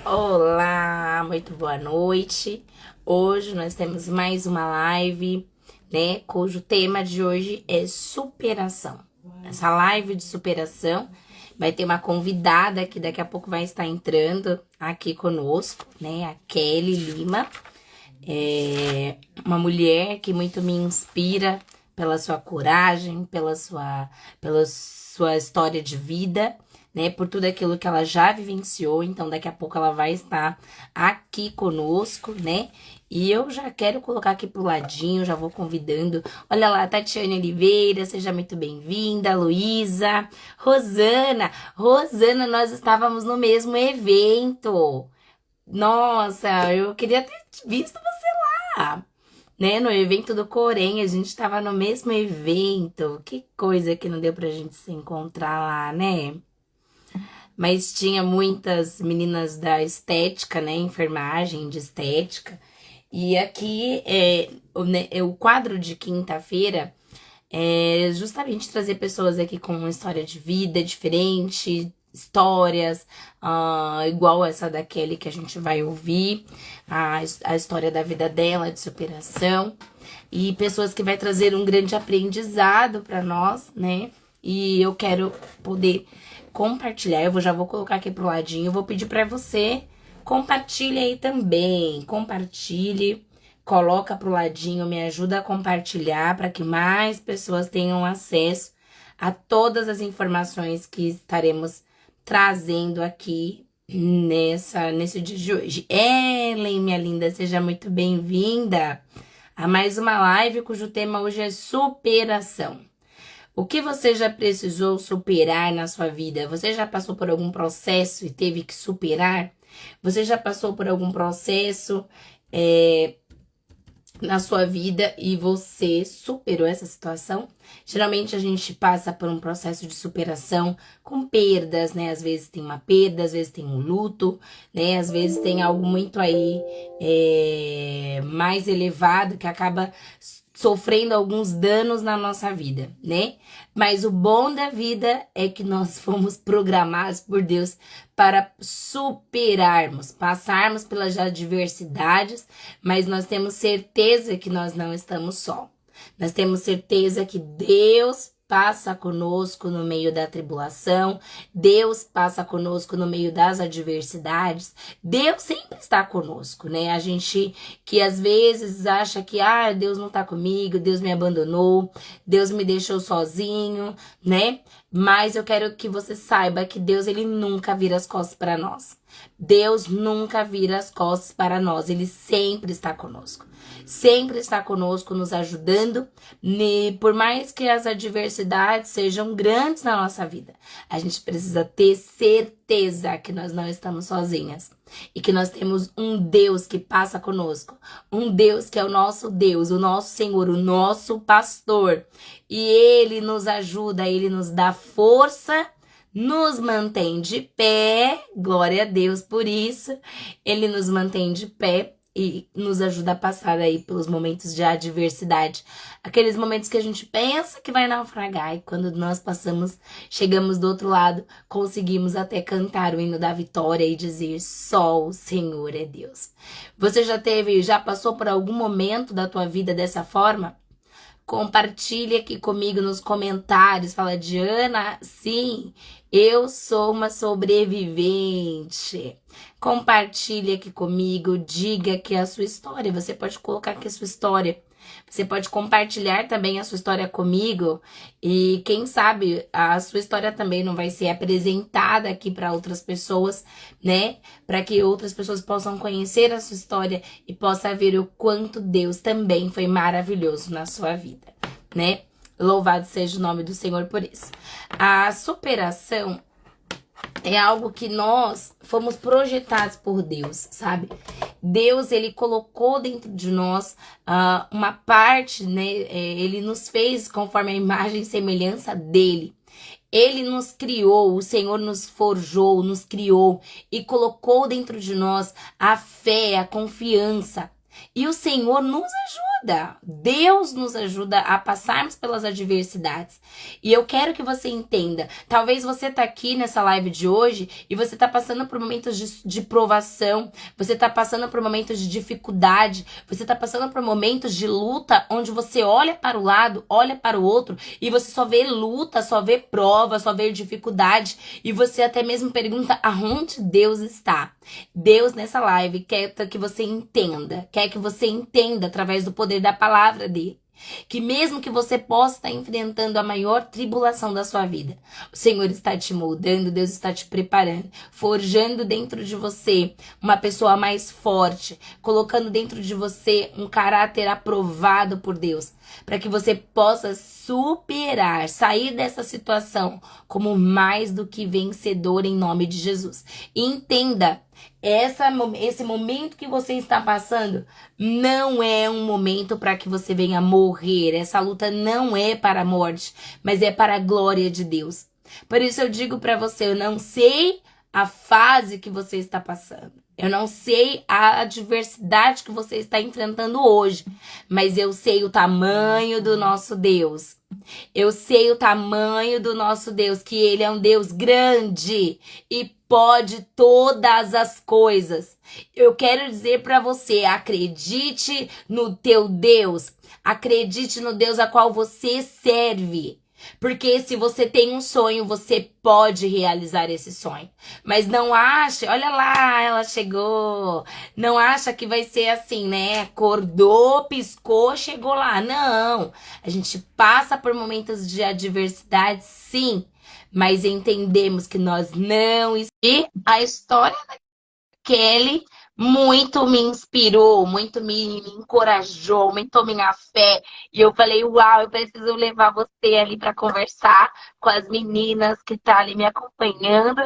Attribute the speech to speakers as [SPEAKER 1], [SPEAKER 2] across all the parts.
[SPEAKER 1] Olá, muito boa noite. Hoje nós temos mais uma live, né? Cujo tema de hoje é superação. Essa live de superação vai ter uma convidada que daqui a pouco vai estar entrando aqui conosco, né? A Kelly Lima. É uma mulher que muito me inspira pela sua coragem, pela sua história de vida, né? Por tudo aquilo que ela já vivenciou. Então, daqui a pouco ela vai estar aqui conosco, né? E eu já quero colocar aqui pro ladinho, já vou convidando. Olha lá, Tatiane Oliveira, seja muito bem-vinda. Luísa, Rosana. Rosana, nós estávamos no mesmo evento. Nossa, eu queria ter visto você lá, né? No evento do Corém, a gente tava no mesmo evento. Que coisa que não deu pra gente se encontrar lá, né? Mas tinha muitas meninas da estética, né? Enfermagem de estética. E aqui o quadro de quinta-feira é justamente trazer pessoas aqui com uma história de vida diferente, histórias, igual essa da Kelly que a gente vai ouvir, a história da vida dela, de superação, e pessoas que vai trazer um grande aprendizado para nós, né? E eu quero poder compartilhar, já vou colocar aqui pro ladinho, vou pedir para você compartilhe aí também, compartilhe. Coloca pro ladinho, me ajuda a compartilhar para que mais pessoas tenham acesso a todas as informações que estaremos trazendo aqui nesse dia de hoje. Ellen, minha linda, seja muito bem-vinda a mais uma live cujo tema hoje é superação. O que você já precisou superar na sua vida? Você já passou por algum processo e teve que superar? Você já passou por algum processo na sua vida e você superou essa situação? Geralmente a gente passa por um processo de superação com perdas, né? Às vezes tem uma perda, às vezes tem um luto, né? Às vezes tem algo muito aí mais elevado que acaba sofrendo alguns danos na nossa vida, né? Mas o bom da vida é que nós fomos programados por Deus para superarmos, passarmos pelas adversidades, mas nós temos certeza que nós não estamos só. Nós temos certeza que Deus passa conosco no meio da tribulação, Deus passa conosco no meio das adversidades, Deus sempre está conosco, né? A gente que às vezes acha que, Deus não tá comigo, Deus me abandonou, Deus me deixou sozinho, né? Mas eu quero que você saiba que Deus, ele nunca vira as costas para nós. Deus nunca vira as costas para nós, ele sempre está conosco. Sempre está conosco, nos ajudando, e por mais que as adversidades sejam grandes na nossa vida, a gente precisa ter certeza que nós não estamos sozinhas e que nós temos um Deus que passa conosco, um Deus que é o nosso Deus, o nosso Senhor, o nosso pastor, e Ele nos ajuda, Ele nos dá força, nos mantém de pé, glória a Deus por isso, Ele nos mantém de pé e nos ajuda a passar aí pelos momentos de adversidade. Aqueles momentos que a gente pensa que vai naufragar e quando nós passamos, chegamos do outro lado, conseguimos até cantar o hino da vitória e dizer só o Senhor é Deus. Você já passou por algum momento da tua vida dessa forma? Compartilhe aqui comigo nos comentários. Fala, Diana, sim, eu sou uma sobrevivente. Compartilhe aqui comigo, diga que é a sua história. Você pode colocar aqui a sua história. Você pode compartilhar também a sua história comigo e quem sabe a sua história também não vai ser apresentada aqui para outras pessoas, né? Para que outras pessoas possam conhecer a sua história e possam ver o quanto Deus também foi maravilhoso na sua vida, né? Louvado seja o nome do Senhor por isso. A superação é algo que nós fomos projetados por Deus, sabe? Deus, ele colocou dentro de nós uma parte, né? Ele nos fez conforme a imagem e semelhança dele. Ele nos criou, o Senhor nos forjou, nos criou e colocou dentro de nós a fé, a confiança. E o Senhor nos ajuda. ajuda. Deus nos ajuda a passarmos pelas adversidades. E eu quero que você entenda. Talvez você tá aqui nessa live de hoje e você tá passando por momentos de provação. Você tá passando por momentos de dificuldade. Você tá passando por momentos de luta onde você olha para o lado, olha para o outro e você só vê luta, só vê prova, só vê dificuldade. E você até mesmo pergunta aonde Deus está. Deus nessa live quer que você entenda, quer que você entenda através do poder da palavra dele, que mesmo que você possa estar enfrentando a maior tribulação da sua vida, o Senhor está te moldando, Deus está te preparando, forjando dentro de você uma pessoa mais forte, colocando dentro de você um caráter aprovado por Deus, para que você possa superar, sair dessa situação como mais do que vencedor em nome de Jesus. E entenda, esse momento que você está passando não é um momento para que você venha morrer. Essa luta não é para a morte, mas é para a glória de Deus. Por isso eu digo para você, eu não sei a fase que você está passando. Eu não sei a adversidade que você está enfrentando hoje, mas eu sei o tamanho do nosso Deus. Eu sei o tamanho do nosso Deus, que ele é um Deus grande e pode todas as coisas. Eu quero dizer para você, acredite no teu Deus. Acredite no Deus a qual você serve. Porque se você tem um sonho, você pode realizar esse sonho. Mas não ache, olha lá, ela chegou. Não acha que vai ser assim, né? Acordou, piscou, chegou lá. Não. A gente passa por momentos de adversidade, sim. Mas entendemos que nós não... E a história da Kelly muito me inspirou, muito me encorajou, aumentou minha fé. E eu falei, uau, eu preciso levar você ali para conversar com as meninas que estão ali me acompanhando.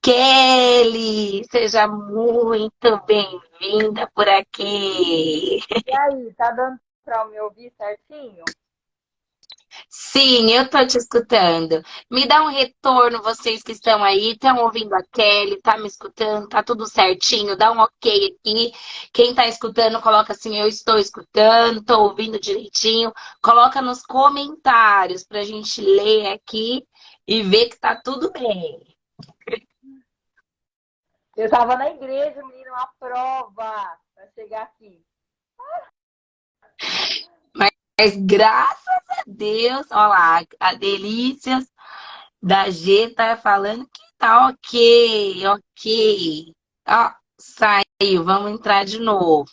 [SPEAKER 1] Kelly, seja muito bem-vinda por aqui.
[SPEAKER 2] E aí, tá dando pra me ouvir certinho?
[SPEAKER 1] Sim, eu tô te escutando. Me dá um retorno, vocês que estão aí, estão ouvindo a Kelly, tá me escutando, tá tudo certinho, dá um ok aqui. Quem tá escutando, coloca assim, eu estou escutando, tô ouvindo direitinho. Coloca nos comentários pra gente ler aqui e ver que tá tudo bem.
[SPEAKER 2] Eu tava na igreja, menino, uma prova pra chegar aqui.
[SPEAKER 1] Mas graças a Deus, ó lá, a Delícias da G tá falando que tá ok, ok. Ó, saiu, vamos entrar de novo.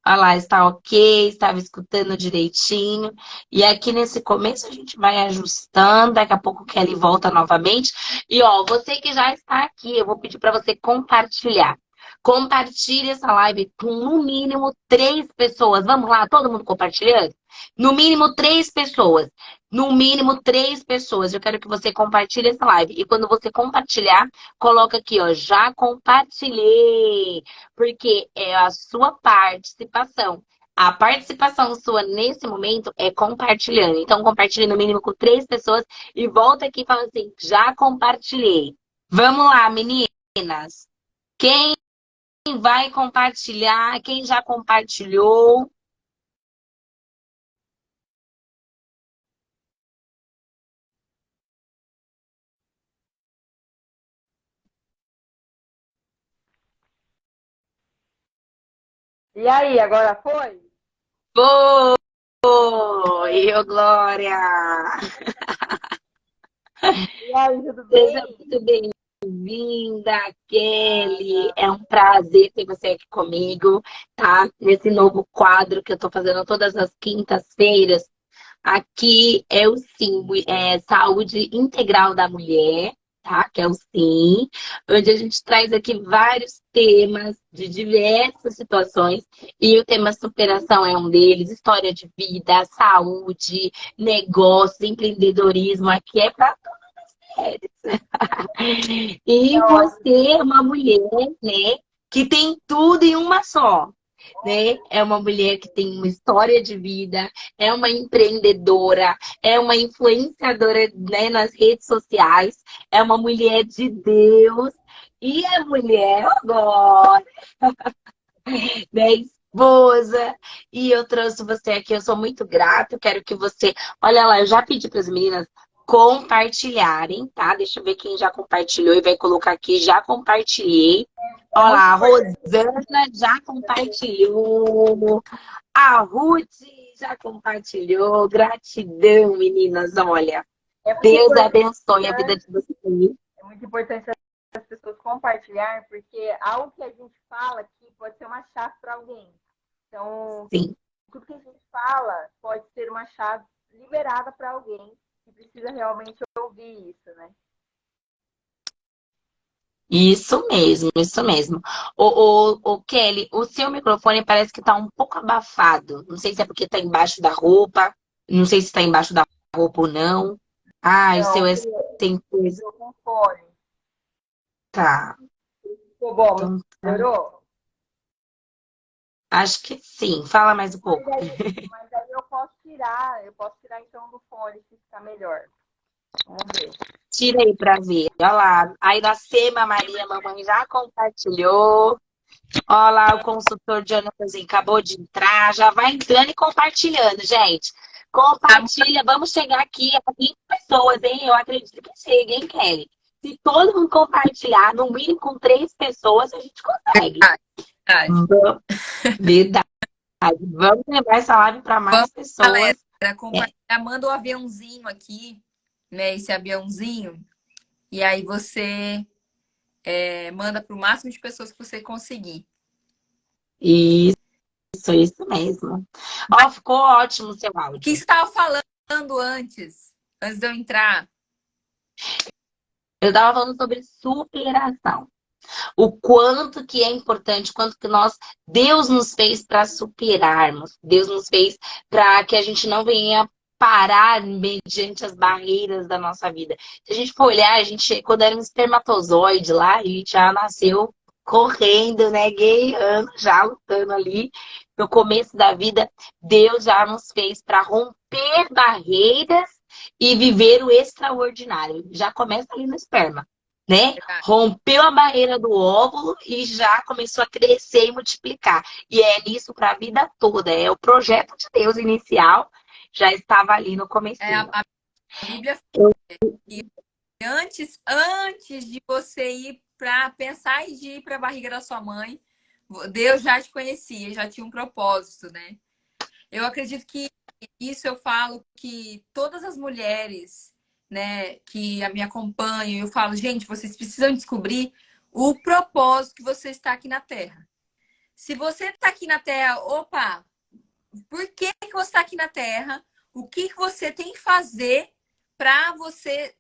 [SPEAKER 1] Olha lá, está ok, estava escutando direitinho. E aqui nesse começo a gente vai ajustando, daqui a pouco o Kelly volta novamente. E ó, você que já está aqui, eu vou pedir para você compartilhar. Compartilhe essa live com no mínimo 3 pessoas. Vamos lá, todo mundo compartilhando? No mínimo 3 pessoas. No mínimo 3 pessoas. Eu quero que você compartilhe essa live. E quando você compartilhar, coloca aqui, ó, já compartilhei. Porque é a sua participação. A participação sua nesse momento é compartilhando. Então, compartilhe no mínimo com 3 pessoas e volta aqui e fala assim: já compartilhei. Vamos lá, meninas. Quem vai compartilhar? Quem já compartilhou?
[SPEAKER 2] E aí, agora foi?
[SPEAKER 1] Oi, ô Glória!
[SPEAKER 2] E aí, tudo
[SPEAKER 1] Seja
[SPEAKER 2] bem?
[SPEAKER 1] muito bem-vinda, Kelly. É um prazer ter você aqui comigo, tá? Nesse novo quadro que eu tô fazendo todas as quintas-feiras. Aqui é o SIM, Saúde Integral da Mulher, tá? Que é o SIM, onde a gente traz aqui vários temas de diversas situações, e o tema superação é um deles, história de vida, saúde, negócios, empreendedorismo, aqui é para mulheres. E você é uma mulher, né, que tem tudo em uma só, né? É uma mulher que tem uma história de vida, é uma empreendedora, é uma influenciadora, né, nas redes sociais, é uma mulher de Deus e é mulher agora, né? Boza, e eu trouxe você aqui, eu sou muito grata, eu quero que você, olha lá, eu já pedi para as meninas compartilharem, tá? Deixa eu ver quem já compartilhou e vai colocar aqui, já compartilhei.
[SPEAKER 2] É
[SPEAKER 1] Olha
[SPEAKER 2] muito
[SPEAKER 1] lá, a
[SPEAKER 2] importante.
[SPEAKER 1] Rosana já compartilhou, a Ruth já compartilhou, gratidão, meninas, olha,
[SPEAKER 2] É muito
[SPEAKER 1] Deus
[SPEAKER 2] importante.
[SPEAKER 1] abençoe a vida de vocês.
[SPEAKER 2] É muito importante as pessoas compartilhar, porque algo que a gente fala aqui pode ser uma chave para alguém. Então,
[SPEAKER 1] Sim.
[SPEAKER 2] tudo que a gente fala pode ser uma chave liberada para alguém que precisa realmente ouvir isso, né?
[SPEAKER 1] Isso mesmo, isso mesmo. O Kelly, o seu microfone parece que tá um pouco abafado. Não sei se é porque tá embaixo da roupa. Não sei se tá embaixo da roupa ou não. Ah, o seu
[SPEAKER 2] Não,
[SPEAKER 1] é sem coisa.
[SPEAKER 2] eu com fone.
[SPEAKER 1] Tá.
[SPEAKER 2] Ficou bom,
[SPEAKER 1] Então, tá.
[SPEAKER 2] melhorou?
[SPEAKER 1] Acho que sim. Fala mais um
[SPEAKER 2] Mas
[SPEAKER 1] pouco.
[SPEAKER 2] aí, mas aí eu posso tirar então do fone se ficar melhor. Vamos ver.
[SPEAKER 1] Tira aí pra ver. Olha lá. Aí na Sema Maria, mamãe já compartilhou. Olha lá, o consultor Jonathan acabou de entrar, já vai entrando e compartilhando, gente. Compartilha, vamos chegar aqui a 20 pessoas, hein? Eu acredito que chega, hein, Kelly? Se todo mundo compartilhar, no mínimo com 3 pessoas, a gente consegue.
[SPEAKER 3] Verdade.
[SPEAKER 1] Vamos, verdade. Vamos levar essa live para mais
[SPEAKER 3] Vamos,
[SPEAKER 1] pessoas.
[SPEAKER 3] galera,
[SPEAKER 1] É,
[SPEAKER 3] compartilhar. Manda o aviãozinho aqui, né? Esse aviãozinho. E aí você manda para o máximo de pessoas que você conseguir.
[SPEAKER 1] isso mesmo. Ó, ficou ótimo o seu
[SPEAKER 3] O que
[SPEAKER 1] áudio.
[SPEAKER 3] você estava falando antes de eu entrar?
[SPEAKER 1] Eu estava falando sobre superação. O quanto que é importante, quanto que Deus nos fez para superarmos. Deus nos fez para que a gente não venha parar mediante as barreiras da nossa vida. Se a gente for olhar, a gente, quando era um espermatozoide lá, a gente já nasceu correndo, né, guerreando, já lutando ali no começo da vida. Deus já nos fez para romper barreiras e viver o extraordinário. Já começa ali no esperma, né? Rompeu a barreira do óvulo e já começou a crescer e multiplicar. E é isso para a vida toda. É o projeto de Deus inicial, já estava ali no
[SPEAKER 3] É, a,
[SPEAKER 1] comecinho.
[SPEAKER 3] a Bíblia fala que antes de você ir para pensar em ir para a barriga da sua mãe, Deus já te conhecia, já tinha um propósito, né? Eu acredito que isso eu falo que todas as mulheres, né, que me acompanham, eu falo, gente, vocês precisam descobrir o propósito que você está aqui na Terra. Se você está aqui na Terra, opa, por que que você está aqui na Terra? O que que você tem que fazer para você...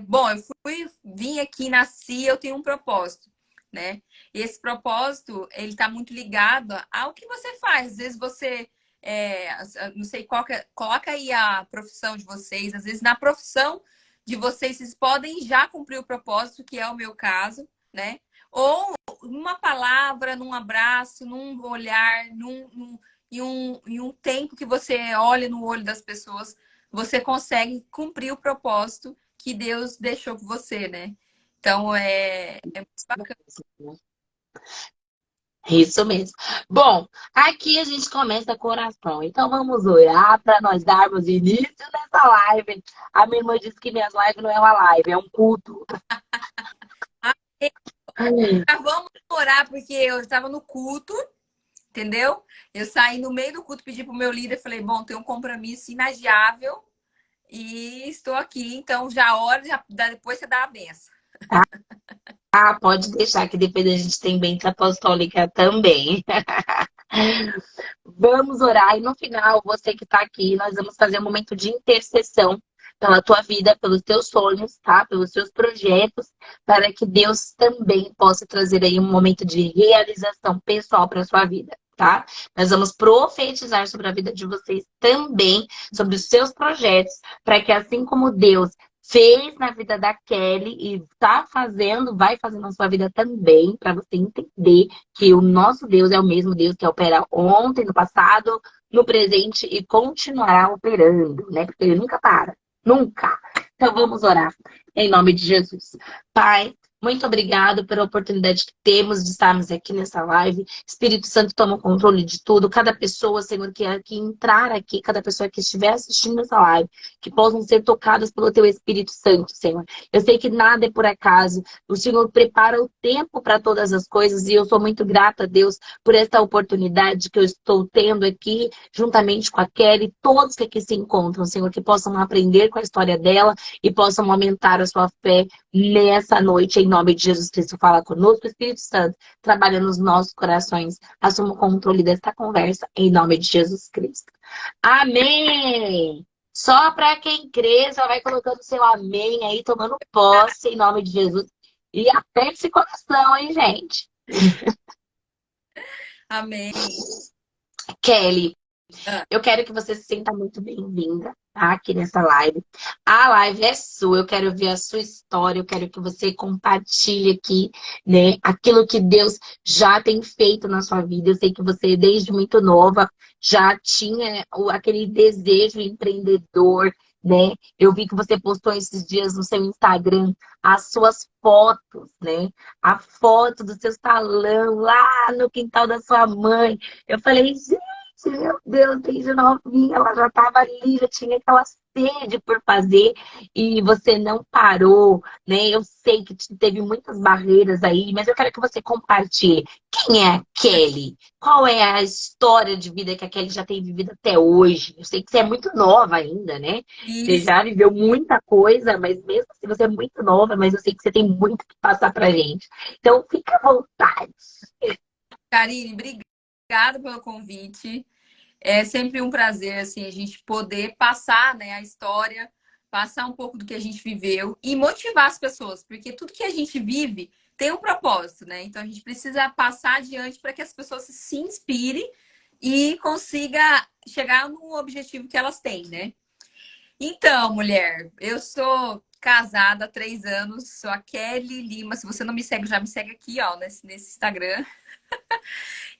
[SPEAKER 3] bom, vim aqui, nasci, eu tenho um propósito, né? E esse propósito, ele está muito ligado ao que você faz. Às vezes você, não sei qual que é, coloca aí a profissão de vocês. Às vezes na profissão de vocês, vocês podem já cumprir o propósito, que é o meu caso, né? Ou numa palavra, num abraço, num olhar, em um tempo que você olha no olho das pessoas, você consegue cumprir o propósito que Deus deixou com você, né? Então, é muito bacana.
[SPEAKER 1] Isso mesmo. Bom, aqui a gente começa com oração. Então vamos orar para nós darmos início nessa live. A minha irmã disse que minhas lives não é uma live, é um culto.
[SPEAKER 3] Vamos orar, porque eu estava no culto, entendeu? Eu saí no meio do culto, pedi para o meu líder, falei, bom, tem um compromisso inadiável e estou aqui, então já ora, depois você dá a benção.
[SPEAKER 1] Ah, pode deixar que depois a gente tem bênção apostólica também. Vamos orar e no final, você que está aqui, nós vamos fazer um momento de intercessão pela tua vida, pelos teus sonhos, tá? Pelos seus projetos, para que Deus também possa trazer aí um momento de realização pessoal para sua vida, tá? Nós vamos profetizar sobre a vida de vocês também, sobre os seus projetos, para que assim como Deus fez na vida da Kelly e tá fazendo, vai fazer na sua vida também, para você entender que o nosso Deus é o mesmo Deus que opera ontem, no passado, no presente e continuará operando, né? Porque ele nunca para. Nunca. Então vamos orar em nome de Jesus. Pai, Muito obrigado pela oportunidade que temos de estarmos aqui nessa live. Espírito Santo toma o controle de tudo. Cada pessoa, Senhor, que entrar aqui, cada pessoa que estiver assistindo essa live, que possam ser tocadas pelo Teu Espírito Santo, Senhor. Eu sei que nada é por acaso. O Senhor prepara o tempo para todas as coisas e eu sou muito grata a Deus por esta oportunidade que eu estou tendo aqui, juntamente com a Kelly, todos que aqui se encontram, Senhor, que possam aprender com a história dela e possam aumentar a sua fé nessa noite, em nome de Jesus Cristo. Fala conosco, Espírito Santo, trabalha nos nossos corações. Assuma o controle desta conversa, em nome de Jesus Cristo. Amém! Só para quem crê, só vai colocando seu amém aí, tomando posse, em nome de Jesus. E aperte esse coração, hein, gente?
[SPEAKER 3] Amém.
[SPEAKER 1] Kelly,
[SPEAKER 3] Ah,
[SPEAKER 1] eu quero que você se sinta muito bem-vinda, tá? Aqui nessa live. A live é sua, eu quero ver a sua história, eu quero que você compartilhe aqui, né? Aquilo que Deus já tem feito na sua vida. Eu sei que você, desde muito nova, já tinha aquele desejo empreendedor, né? Eu vi que você postou esses dias no seu Instagram as suas fotos, né? A foto do seu salão lá no quintal da sua mãe. Eu falei, meu Deus, desde novinha, ela já estava ali, já tinha aquela sede por fazer e você não parou, né? Eu sei que teve muitas barreiras aí, mas eu quero que você compartilhe. Quem é a Kelly? Qual é a história de vida que a Kelly já tem vivido até hoje? Eu sei que você é muito nova ainda, né? Você
[SPEAKER 3] isso,
[SPEAKER 1] já viveu muita coisa, mas mesmo assim você é muito nova, mas eu sei que você tem muito que passar pra gente. Então, fica à vontade.
[SPEAKER 3] Karine, obrigada pelo convite. É sempre um prazer, assim, a gente poder passar, né, a história, passar um pouco do que a gente viveu e motivar as pessoas, porque tudo que a gente vive tem um propósito, né? Então a gente precisa passar adiante para que as pessoas se inspirem e consiga chegar no objetivo que elas têm, né? Então, mulher, eu sou casada há 3 anos, sou a Kelly Lima. Se você não me segue, já me segue aqui, ó, nesse Instagram.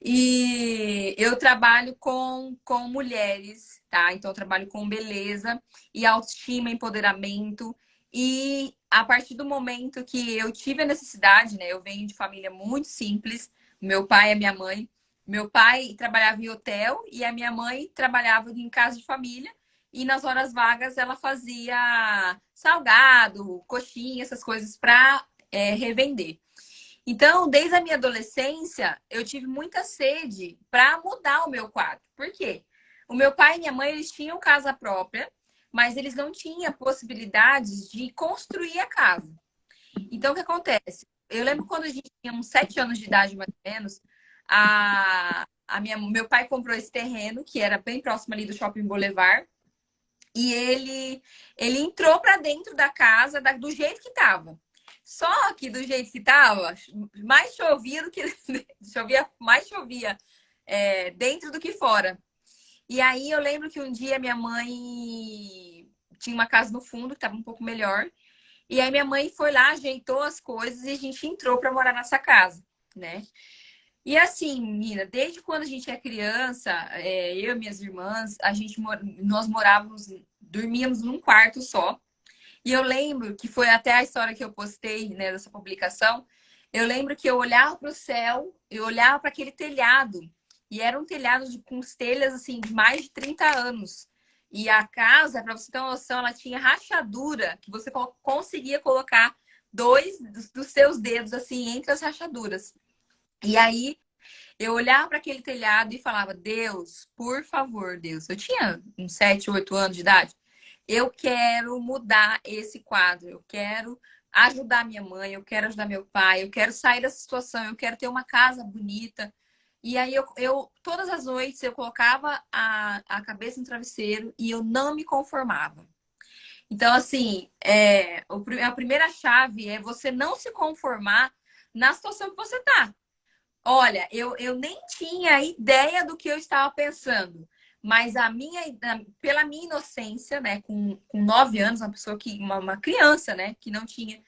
[SPEAKER 3] E eu trabalho com mulheres, tá? Então, eu trabalho com beleza e autoestima, empoderamento. E a partir do momento que eu tive a necessidade, né? Eu venho de família muito simples, meu pai e a minha mãe. Meu pai trabalhava em hotel e a minha mãe trabalhava em casa de família. E nas horas vagas ela fazia salgado, coxinha, essas coisas para revender. Então, desde a minha adolescência, eu tive muita sede para mudar o meu quarto. Por quê? O meu pai e minha mãe, eles tinham casa própria, mas eles não tinham possibilidades de construir a casa. Então, o que acontece? Eu lembro quando a gente tinha uns 7 anos de idade, mais ou menos, meu pai comprou esse terreno, que era bem próximo ali do Shopping Boulevard, e ele entrou para dentro da casa do jeito que estava. Só que do jeito que estava, mais chovia do que mais chovia dentro do que fora. E aí eu lembro que um dia minha mãe tinha uma casa no fundo que estava um pouco melhor. E aí minha mãe foi lá, ajeitou as coisas e a gente entrou para morar nessa casa, né? E assim, menina, desde quando a gente é criança, eu e minhas irmãs, nós morávamos, dormíamos num quarto só. E eu lembro que foi até a história que eu postei, né, dessa publicação. Eu lembro que eu olhava para o céu, eu olhava para aquele telhado. E era um telhado com telhas assim de mais de 30 anos. E a casa, para você ter uma noção, ela tinha rachadura que você conseguia colocar dois dos seus dedos assim entre as rachaduras. E aí eu olhava para aquele telhado e falava: Deus, por favor, Deus. Eu tinha uns 7, 8 anos de idade. Eu quero mudar esse quadro. Eu quero ajudar minha mãe, eu quero ajudar meu pai, eu quero sair dessa situação, eu quero ter uma casa bonita. E aí eu todas as noites eu colocava a cabeça no travesseiro e eu não me conformava. Então, assim, a primeira chave é você não se conformar na situação que você tá. Olha, eu nem tinha ideia do que eu estava pensando, mas pela minha inocência, né, com 9 anos, uma criança, né, que não tinha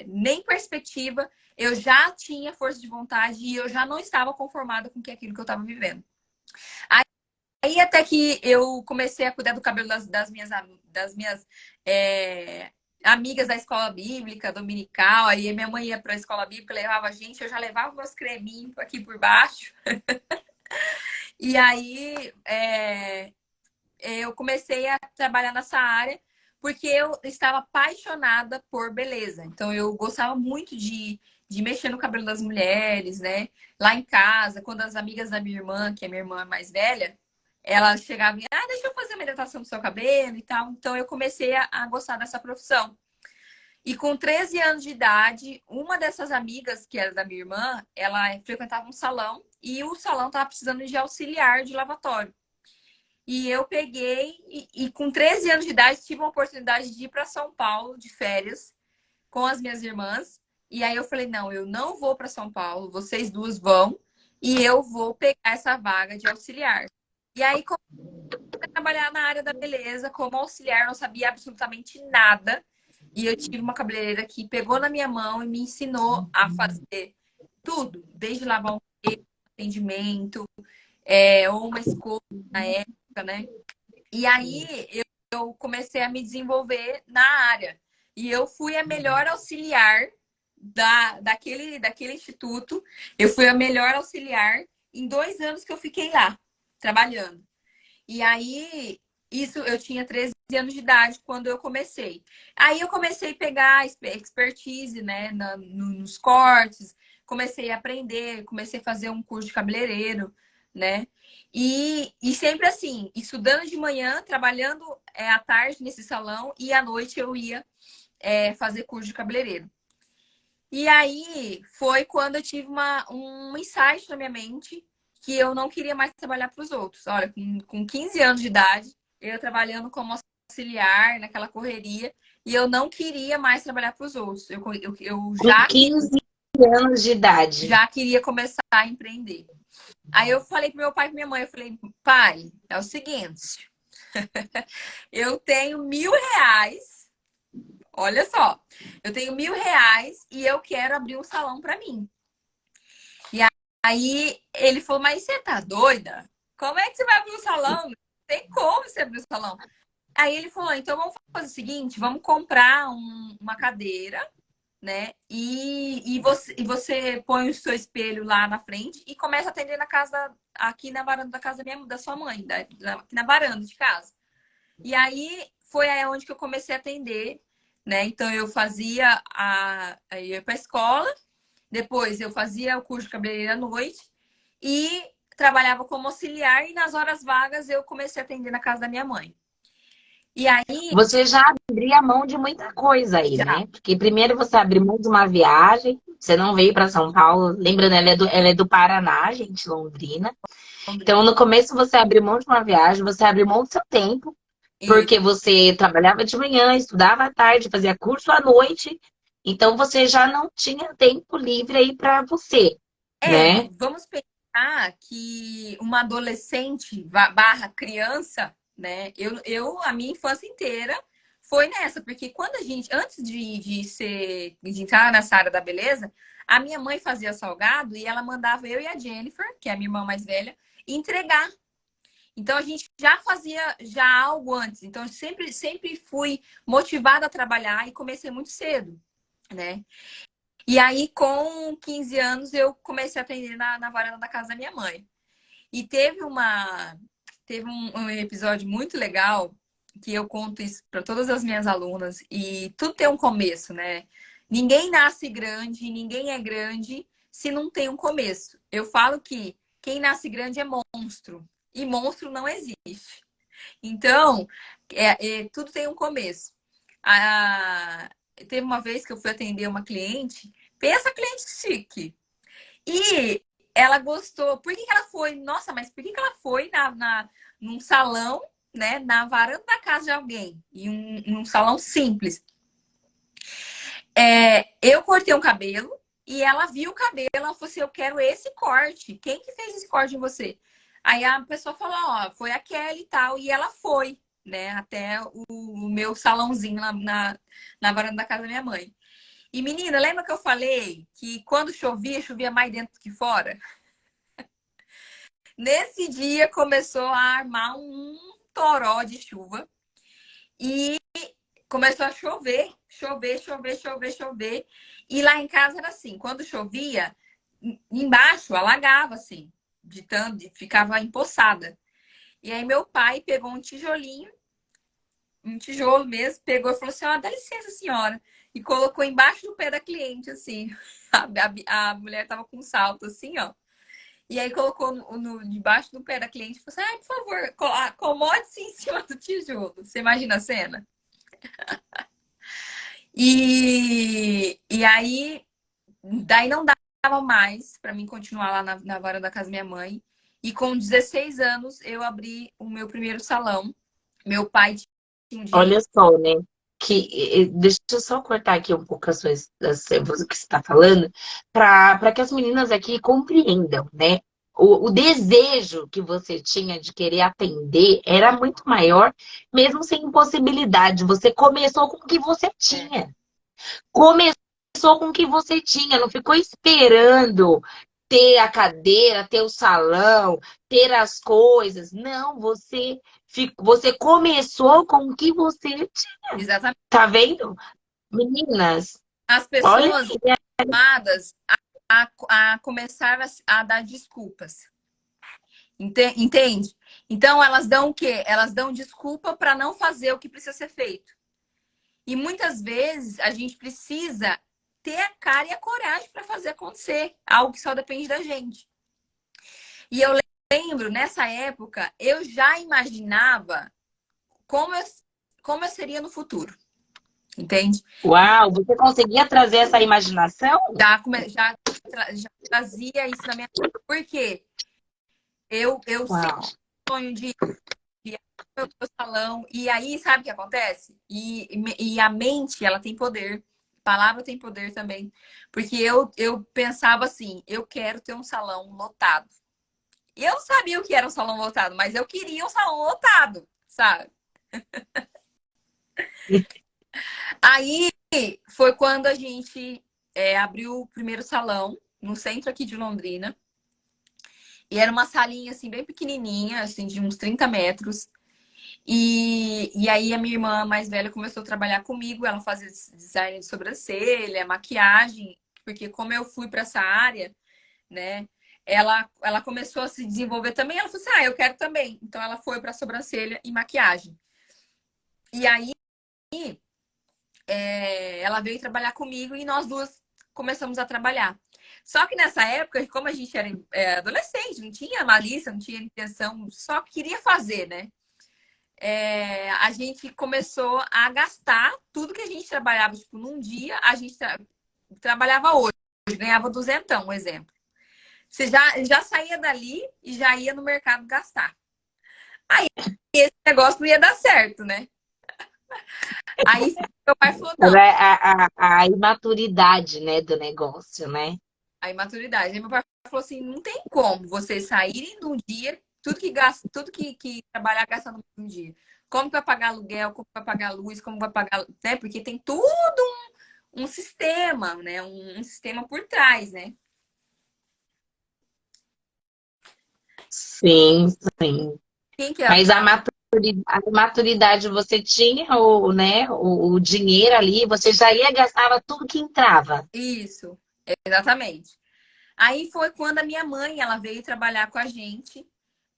[SPEAKER 3] nem perspectiva, eu já tinha força de vontade e eu já não estava conformada com aquilo que eu estava vivendo. Aí até que eu comecei a cuidar do cabelo das minhas amigas da escola bíblica, dominical, aí minha mãe ia para a escola bíblica, levava a gente, eu já levava meus creminhos aqui por baixo. E aí eu comecei a trabalhar nessa área porque eu estava apaixonada por beleza. Então eu gostava muito de mexer no cabelo das mulheres, né? Lá em casa, quando as amigas da minha irmã, que é minha irmã mais velha, ela chegava e, deixa eu fazer uma hidratação do seu cabelo e tal. Então eu comecei a gostar dessa profissão. E com 13 anos de idade, uma dessas amigas, que era da minha irmã, ela frequentava um salão e o salão estava precisando de auxiliar de lavatório. E eu peguei e com 13 anos de idade tive uma oportunidade de ir para São Paulo de férias com as minhas irmãs. E aí eu falei, não, eu não vou para São Paulo, vocês duas vão e eu vou pegar essa vaga de auxiliar. E aí comecei a trabalhar na área da beleza como auxiliar, não sabia absolutamente nada. E eu tive uma cabeleireira que pegou na minha mão e me ensinou a fazer tudo, desde lavar um cabelo, atendimento, ou uma escova na época, né? E aí eu comecei a me desenvolver na área. E eu fui a melhor auxiliar daquele instituto. Eu fui a melhor auxiliar em 2 anos que eu fiquei lá, trabalhando. E aí, isso eu tinha 13 anos de idade quando eu comecei. Aí eu comecei a pegar expertise, né, nos cortes, comecei a aprender, comecei a fazer um curso de cabeleireiro, né? E sempre assim, estudando de manhã, trabalhando à tarde nesse salão e à noite eu ia fazer curso de cabeleireiro. E aí foi quando eu tive um insight na minha mente que eu não queria mais trabalhar para os outros. Olha, com 15 anos de idade, eu trabalhando como auxiliar naquela correria, e eu não queria mais trabalhar para os outros. Eu
[SPEAKER 1] Com 15 anos de idade.
[SPEAKER 3] já queria começar a empreender. Aí eu falei pro meu pai e pra minha mãe, eu falei, pai, é o seguinte, eu tenho R$ 1.000, olha só, eu tenho R$ 1.000 e eu quero abrir um salão para mim. E aí ele falou, mas você tá doida? Como é que você vai abrir um salão? Não tem como você abrir um salão. Aí ele falou, então vamos fazer o seguinte, vamos comprar uma cadeira, né? E você põe o seu espelho lá na frente e começa a atender na casa, aqui na varanda da casa da sua mãe, aqui na varanda de casa. E aí foi aí onde que eu comecei a atender, né? Então eu fazia eu ia para a escola, depois eu fazia o curso de cabeleireiro à noite e trabalhava como auxiliar e nas horas vagas eu comecei a atender na casa da minha mãe. E aí
[SPEAKER 1] Você já abria mão de muita coisa aí,
[SPEAKER 3] já
[SPEAKER 1] né? Porque primeiro você abriu mão de uma viagem, você não veio para São Paulo. Lembrando, ela é do Paraná, gente, Londrina. Então, no começo você abriu mão de uma viagem, você abriu mão do seu tempo,
[SPEAKER 3] e
[SPEAKER 1] porque você trabalhava de manhã, estudava à tarde, fazia curso à noite. Então, você já não tinha tempo livre aí para você, né?
[SPEAKER 3] vamos pensar que uma adolescente barra criança, né? A minha infância inteira foi nessa, porque quando a gente, antes de entrar nessa área da beleza, a minha mãe fazia salgado e ela mandava eu e a Jennifer, que é a minha irmã mais velha, entregar. Então a gente já fazia já algo antes. Então eu sempre fui motivada a trabalhar e comecei muito cedo, né? E aí, com 15 anos, eu comecei a atender na varanda da casa da minha mãe. E teve um episódio muito legal que eu conto isso para todas as minhas alunas. E tudo tem um começo, né? Ninguém nasce grande, ninguém é grande se não tem um começo. Eu falo que quem nasce grande é monstro. E monstro não existe. Então, tudo tem um começo. Ah, teve uma vez que eu fui atender uma cliente, pensa cliente chique. E ela gostou. Por que que ela foi? Nossa, mas por que que ela foi num salão, né? Na varanda da casa de alguém? E um salão simples. Eu cortei um cabelo e ela viu o cabelo. Ela falou assim: eu quero esse corte. Quem que fez esse corte em você? Aí a pessoa falou: ó, foi a Kelly e tal. E ela foi, né? Até o meu salãozinho lá na varanda da casa da minha mãe. E menina, lembra que eu falei que quando chovia, chovia mais dentro que fora? Nesse dia começou a armar um toró de chuva. E começou a chover, chover. E lá em casa era assim, quando chovia, embaixo alagava, assim, de tanto, ficava empoçada. E aí meu pai pegou um tijolinho, um tijolo mesmo, pegou e falou assim, ó, dá licença, senhora. E colocou embaixo do pé da cliente, assim. A mulher tava com um salto, assim, ó. E aí colocou debaixo do pé da cliente e falou assim, por favor, acomode-se em cima do tijolo. Você imagina a cena? E aí, daí não dava mais para mim continuar lá na varanda da casa da minha mãe. E com 16 anos, eu abri o meu primeiro salão. Meu pai tinha um dinheiro.
[SPEAKER 1] Olha só, né? Deixa eu só cortar aqui um pouco o que você está falando, para que as meninas aqui compreendam, né? O desejo que você tinha de querer atender era muito maior, mesmo sem impossibilidade. Você começou com o que você
[SPEAKER 3] É,
[SPEAKER 1] tinha. Começou com o que você tinha, não ficou esperando ter a cadeira, ter o salão, ter as coisas. Não, você começou com o que você tinha.
[SPEAKER 3] exatamente.
[SPEAKER 1] Tá vendo? Meninas,
[SPEAKER 3] As
[SPEAKER 1] olha
[SPEAKER 3] pessoas
[SPEAKER 1] que
[SPEAKER 3] amadas a começar a dar desculpas. Entende? Então elas dão o quê? Elas dão desculpa para não fazer o que precisa ser feito. E muitas vezes a gente precisa ter a cara e a coragem para fazer acontecer, algo que só depende da gente. E eu lembro, nessa época, eu já imaginava como eu, como eu seria no futuro. Entende?
[SPEAKER 1] uau, você conseguia trazer essa imaginação?
[SPEAKER 3] Já trazia isso na minha. Por quê? Eu sempre
[SPEAKER 1] Uau.
[SPEAKER 3] sonho de meu salão. E aí, sabe o que acontece? E a mente, ela tem poder. A palavra tem poder também. Porque eu pensava assim, eu quero ter um salão lotado. E eu não sabia o que era um salão lotado, mas eu queria um salão lotado, sabe? Aí foi quando a gente abriu o primeiro salão no centro aqui de Londrina. E era uma salinha assim bem pequenininha, assim de uns 30 metros. E aí a minha irmã mais velha começou a trabalhar comigo, ela fazia design de sobrancelha, maquiagem, porque como eu fui para essa área, né, ela começou a se desenvolver também, ela falou assim, eu quero também. Então ela foi para sobrancelha e maquiagem. E aí ela veio trabalhar comigo e nós duas começamos a trabalhar. Só que nessa época, como a gente era adolescente, não tinha malícia, não tinha intenção, só queria fazer, né? A gente começou a gastar tudo que a gente trabalhava, tipo, num dia, a gente trabalhava hoje, ganhava duzentão, um exemplo. Você já saía dali e já ia no mercado gastar. Aí esse negócio não ia dar certo, né? Aí meu pai falou, não,
[SPEAKER 1] Era a imaturidade, né, do negócio, né?
[SPEAKER 3] a imaturidade. Aí meu pai falou assim, não tem como vocês saírem num dia, tudo que trabalhar gastando num dia. Como que vai pagar aluguel, como vai pagar luz, como vai pagar, né? Porque tem tudo um sistema, né? Um sistema por trás, né?
[SPEAKER 1] Sim, sim.
[SPEAKER 3] Quem que é
[SPEAKER 1] Mas a maturidade você tinha, né, o dinheiro ali, você já ia gastava tudo que entrava.
[SPEAKER 3] isso? Exatamente. Aí foi quando a minha mãe, ela veio trabalhar com a gente,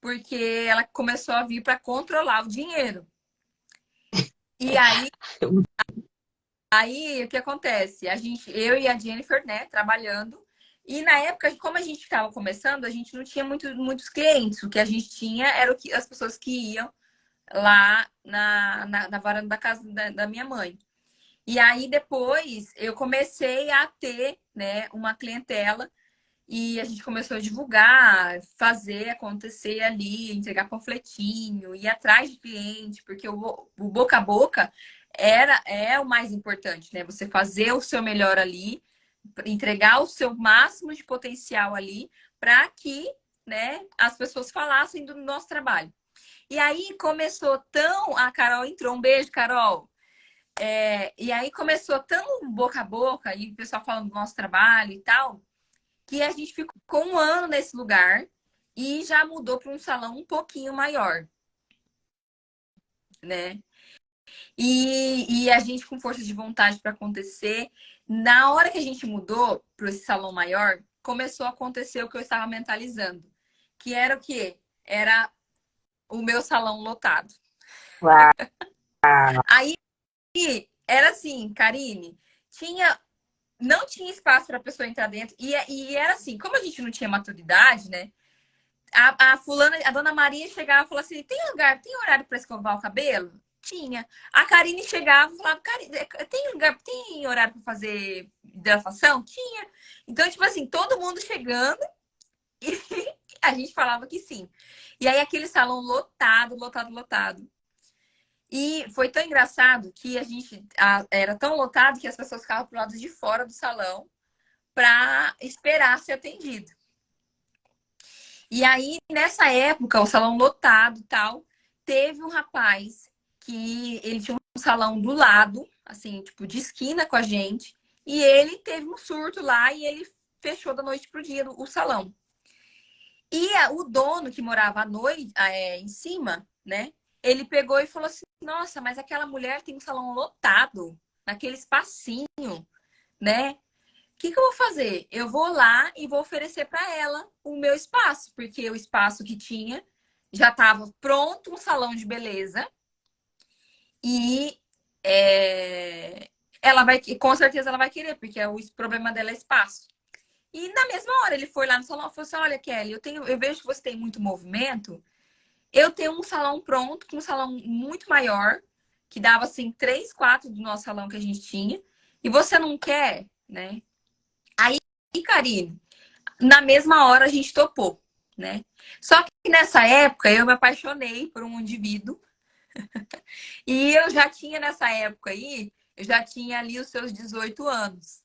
[SPEAKER 3] porque ela começou a vir para controlar o dinheiro. E aí o que acontece? Eu e a Jennifer, né, trabalhando. E na época, como a gente estava começando, a gente não tinha muitos clientes. O que a gente tinha era as pessoas que iam lá na varanda da casa da minha mãe. E aí depois eu comecei a ter, né, uma clientela e a gente começou a divulgar, fazer acontecer ali, entregar panfletinho, ir atrás de cliente, porque o boca a boca é o mais importante, né? Você fazer o seu melhor ali, entregar o seu máximo de potencial ali, para que, né, as pessoas falassem do nosso trabalho. E aí começou tão. A Carol entrou. Um beijo, Carol. E aí começou tão boca a boca, e o pessoal falando do nosso trabalho e tal, que a gente ficou um ano nesse lugar e já mudou para um salão um pouquinho maior, né? E a gente com força de vontade para acontecer. Na hora que a gente mudou para esse salão maior, começou a acontecer o que eu estava mentalizando. Que era o quê? Era o meu salão lotado.
[SPEAKER 1] Uau.
[SPEAKER 3] Aí era assim, Karine, não tinha espaço para a pessoa entrar dentro. E era assim, como a gente não tinha maturidade, né? A fulana, a dona Maria chegava e falava assim: tem horário para escovar o cabelo? Tinha. A Karine chegava e falava: Karine, tem horário para fazer hidratação? Tinha. Então, tipo assim, todo mundo chegando e a gente falava que sim. E aí aquele salão lotado, lotado, lotado. E foi tão engraçado que era tão lotado que as pessoas ficavam pro lado de fora do salão para esperar ser atendido. E aí, nessa época, o salão lotado e tal, teve um rapaz que ele tinha um salão do lado, assim, tipo, de esquina com a gente, e ele teve um surto lá e ele fechou da noite pro dia o salão. E o dono que morava à noite, em cima, né? Ele pegou e falou assim: Nossa, mas aquela mulher tem um salão lotado, naquele espacinho, né? Que eu vou fazer? Eu vou lá e vou oferecer para ela o meu espaço, porque o espaço que tinha já estava pronto, um salão de beleza, e ela vai, com certeza ela vai querer, porque o problema dela é espaço. E na mesma hora ele foi lá no salão e falou assim: Olha, Kelly, eu vejo que você tem muito movimento. Eu tenho um salão pronto, com um salão muito maior, que dava assim 3, 4 do nosso salão que a gente tinha. E você não quer, né? Aí, Karine, na mesma hora a gente topou, né? Só que nessa época eu me apaixonei por um indivíduo e eu já tinha nessa época aí, eu já tinha ali os seus 18 anos.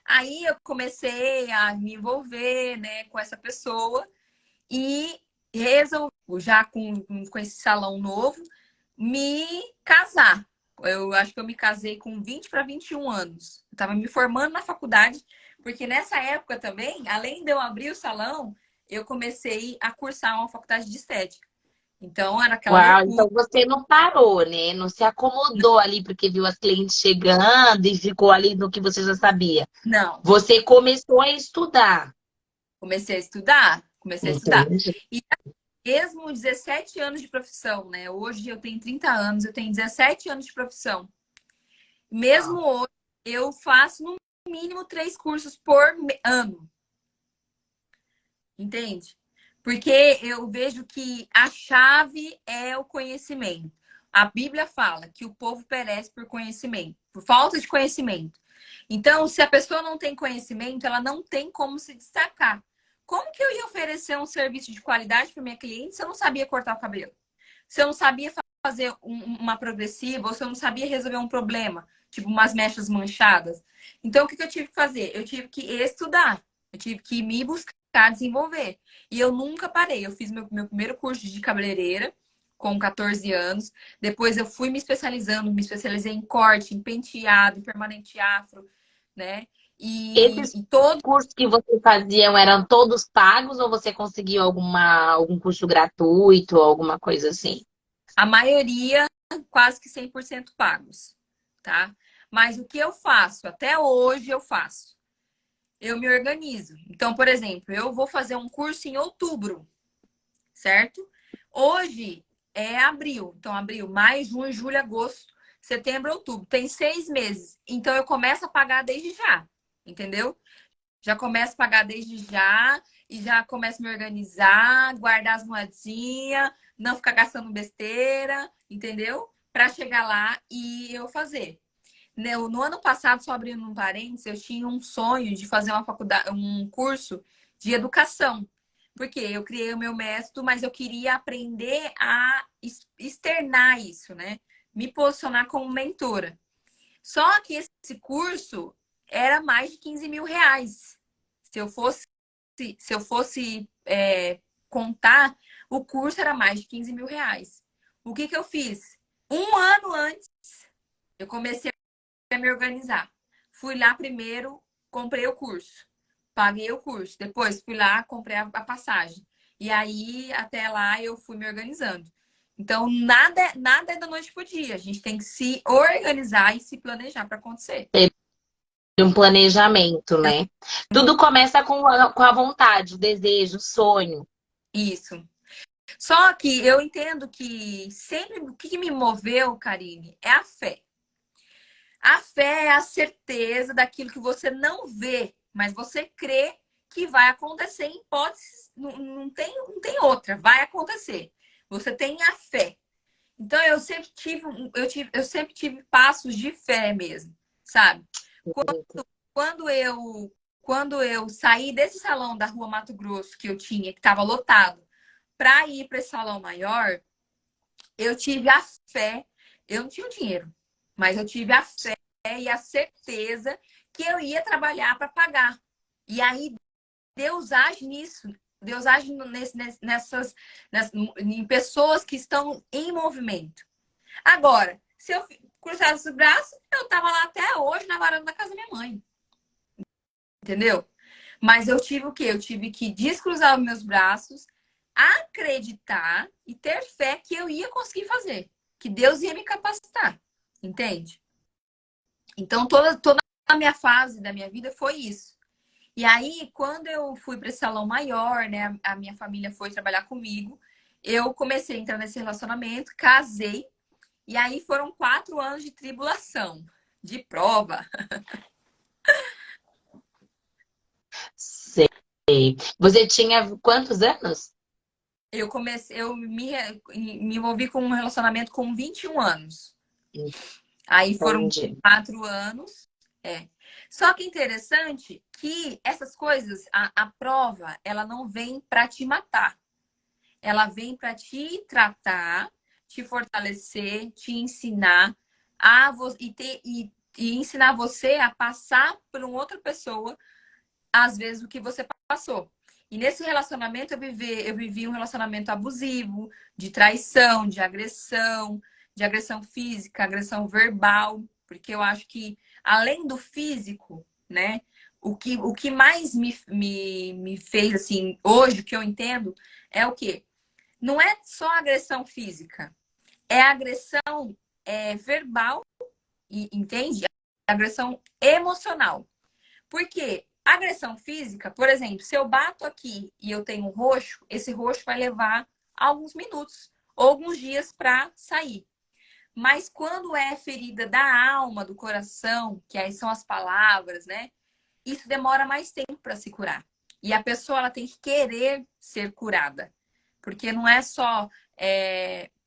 [SPEAKER 3] Aí eu comecei a me envolver, né, com essa pessoa e resolvi, já com esse salão novo, me casar. Eu acho que eu me casei com 20 para 21 anos. Eu estava me formando na faculdade, porque nessa época também, além de eu abrir o salão, eu comecei a cursar uma faculdade de estética. Então, era aquela
[SPEAKER 1] Uau,
[SPEAKER 3] loucura.
[SPEAKER 1] então você não parou, né? Não se acomodou ali porque viu as clientes chegando e ficou ali no que você já sabia.
[SPEAKER 3] Não,
[SPEAKER 1] Você começou a estudar.
[SPEAKER 3] comecei a estudar, comecei a estudar.
[SPEAKER 1] Entendi.
[SPEAKER 3] E mesmo 17 anos de profissão, né? Hoje eu tenho 30 anos, eu tenho 17 anos de profissão. Mesmo hoje, eu faço no mínimo 3 cursos por ano, entende? Porque eu vejo que a chave é o conhecimento. A Bíblia fala que o povo perece por conhecimento, por falta de conhecimento. Então, se a pessoa não tem conhecimento, ela não tem como se destacar. Como que eu ia oferecer um serviço de qualidade para minha cliente se eu não sabia cortar o cabelo? Se eu não sabia fazer uma progressiva, ou se eu não sabia resolver um problema, tipo umas mechas manchadas. Então, o que eu tive que fazer? Eu tive que estudar, eu tive que me buscar desenvolver. E eu nunca parei. Eu fiz meu primeiro curso de cabeleireira com 14 anos. Depois eu fui me especializando, me especializei em corte, em penteado, em permanente afro, né?
[SPEAKER 1] Esses
[SPEAKER 3] E todo
[SPEAKER 1] cursos que você faziam eram todos pagos ou você conseguiu algum curso gratuito, alguma coisa assim?
[SPEAKER 3] a maioria quase que 100% pagos, tá? Mas o que eu faço? Até hoje eu faço. Eu me organizo. Então, por exemplo, eu vou fazer um curso em outubro, certo? Hoje é abril. Então, abril, maio, junho, julho, agosto, setembro, outubro. Tem 6 meses. Então, eu começo a pagar desde já, entendeu? Já começo a pagar desde já e já começo a me organizar, guardar as moedinhas, não ficar gastando besteira, entendeu? Para chegar lá e eu fazer. No ano passado, só abrindo um parênteses, eu tinha um sonho de fazer uma faculdade, um curso de educação. Porque eu criei o meu método, mas eu queria aprender a externar isso, né? Me posicionar como mentora. Só que esse curso era mais de 15 mil reais. Se eu fosse, se eu fosse contar, o curso era mais de 15 mil reais. O que eu fiz? Um ano antes, eu comecei a me organizar. Fui lá primeiro, comprei o curso. Paguei o curso. Depois fui lá, comprei a passagem. E aí, até lá, eu fui me organizando. Então, nada é da noite pro dia. A gente tem que se organizar e se planejar para acontecer.
[SPEAKER 1] Um planejamento, né? Tudo começa com a vontade, o desejo, o sonho.
[SPEAKER 3] Isso. Só que eu entendo que sempre o que me moveu, Karine, é a fé. A fé é a certeza daquilo que você não vê, mas você crê que vai acontecer em hipóteses. Não tem outra, vai acontecer. Você tem a fé. Então eu sempre tive passos de fé mesmo, sabe? Quando eu quando eu saí desse salão da Rua Mato Grosso que eu tinha, que estava lotado, para ir para esse salão maior, eu tive a fé. Eu não tinha o dinheiro, mas eu tive a fé e a certeza que eu ia trabalhar para pagar. E aí Deus age nisso. Deus age em pessoas que estão em movimento. Agora, se eu cruzasse os braços, eu tava lá até hoje na varanda da casa da minha mãe. Entendeu? Mas eu tive o quê? Eu tive que descruzar os meus braços, acreditar e ter fé que eu ia conseguir fazer. Que Deus ia me capacitar. Entende? Então, toda a minha fase da minha vida foi isso. E aí, quando eu fui para esse salão maior, né? A minha família foi trabalhar comigo. Eu comecei a entrar nesse relacionamento, casei. E aí foram 4 anos de tribulação, de prova.
[SPEAKER 1] Sei. Você tinha quantos anos?
[SPEAKER 3] Eu me envolvi com um relacionamento com 21 anos. Aí foram
[SPEAKER 1] Entendi.
[SPEAKER 3] 4 anos. É. Só que interessante que essas coisas, a prova, ela não vem para te matar. Ela vem para te tratar, te fortalecer, te ensinar e ensinar você a passar por uma outra pessoa, às vezes, o que você passou. E nesse relacionamento eu vivi um relacionamento abusivo, de traição, de agressão física, agressão verbal, porque eu acho que além do físico, né, o que mais me fez assim, hoje, o que eu entendo, é o quê? Não é só agressão física, é agressão verbal, entende? Agressão emocional. Porque agressão física, por exemplo, se eu bato aqui e eu tenho um roxo, esse roxo vai levar alguns minutos ou alguns dias para sair. Mas quando é ferida da alma, do coração, que aí são as palavras, né? Isso demora mais tempo para se curar. E a pessoa ela tem que querer ser curada. Porque não é só.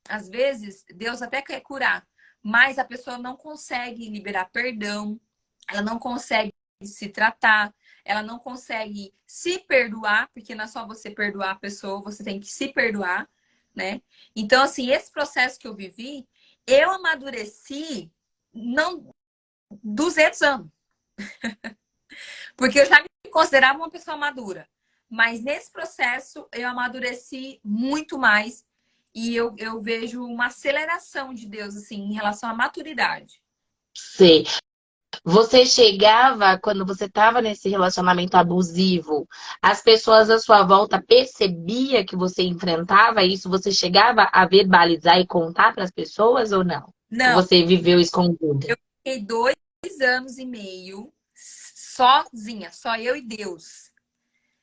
[SPEAKER 3] Às vezes, Deus até quer curar, mas a pessoa não consegue liberar perdão, ela não consegue se tratar, ela não consegue se perdoar, porque não é só você perdoar a pessoa, você tem que se perdoar, né? Então, assim, esse processo que eu vivi, eu amadureci não 200 anos. Porque eu já me considerava uma pessoa madura. Mas nesse processo eu amadureci muito mais e eu vejo uma aceleração de Deus, assim, em relação à maturidade.
[SPEAKER 1] Sei. Você chegava, quando você estava nesse relacionamento abusivo, as pessoas à sua volta percebia que você enfrentava isso? Você chegava a verbalizar e contar para as pessoas ou não? Ou
[SPEAKER 3] Não,
[SPEAKER 1] você viveu escondida?
[SPEAKER 3] eu fiquei 2 anos e meio sozinha, só eu e Deus.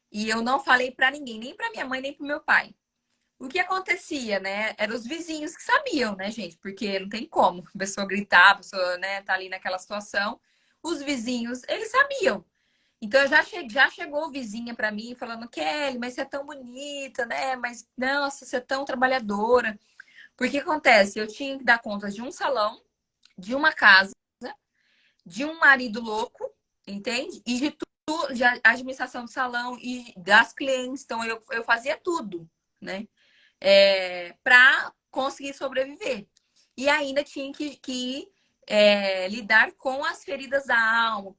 [SPEAKER 3] E eu não falei para ninguém, nem para minha mãe, nem para meu pai. O que acontecia, né? Eram os vizinhos que sabiam, né, gente? Porque não tem como. A pessoa gritar, a pessoa, né, tá ali naquela situação. Os vizinhos, eles sabiam. Então já chegou vizinha para mim falando, Kelly, mas você é tão bonita, né? Mas, nossa, você é tão trabalhadora. Porque acontece, eu tinha que dar conta de um salão, de uma casa, de um marido louco, entende? E de tudo, de administração do salão e das clientes. Então eu fazia tudo, né? Para conseguir sobreviver. E ainda tinha que lidar com as feridas da alma,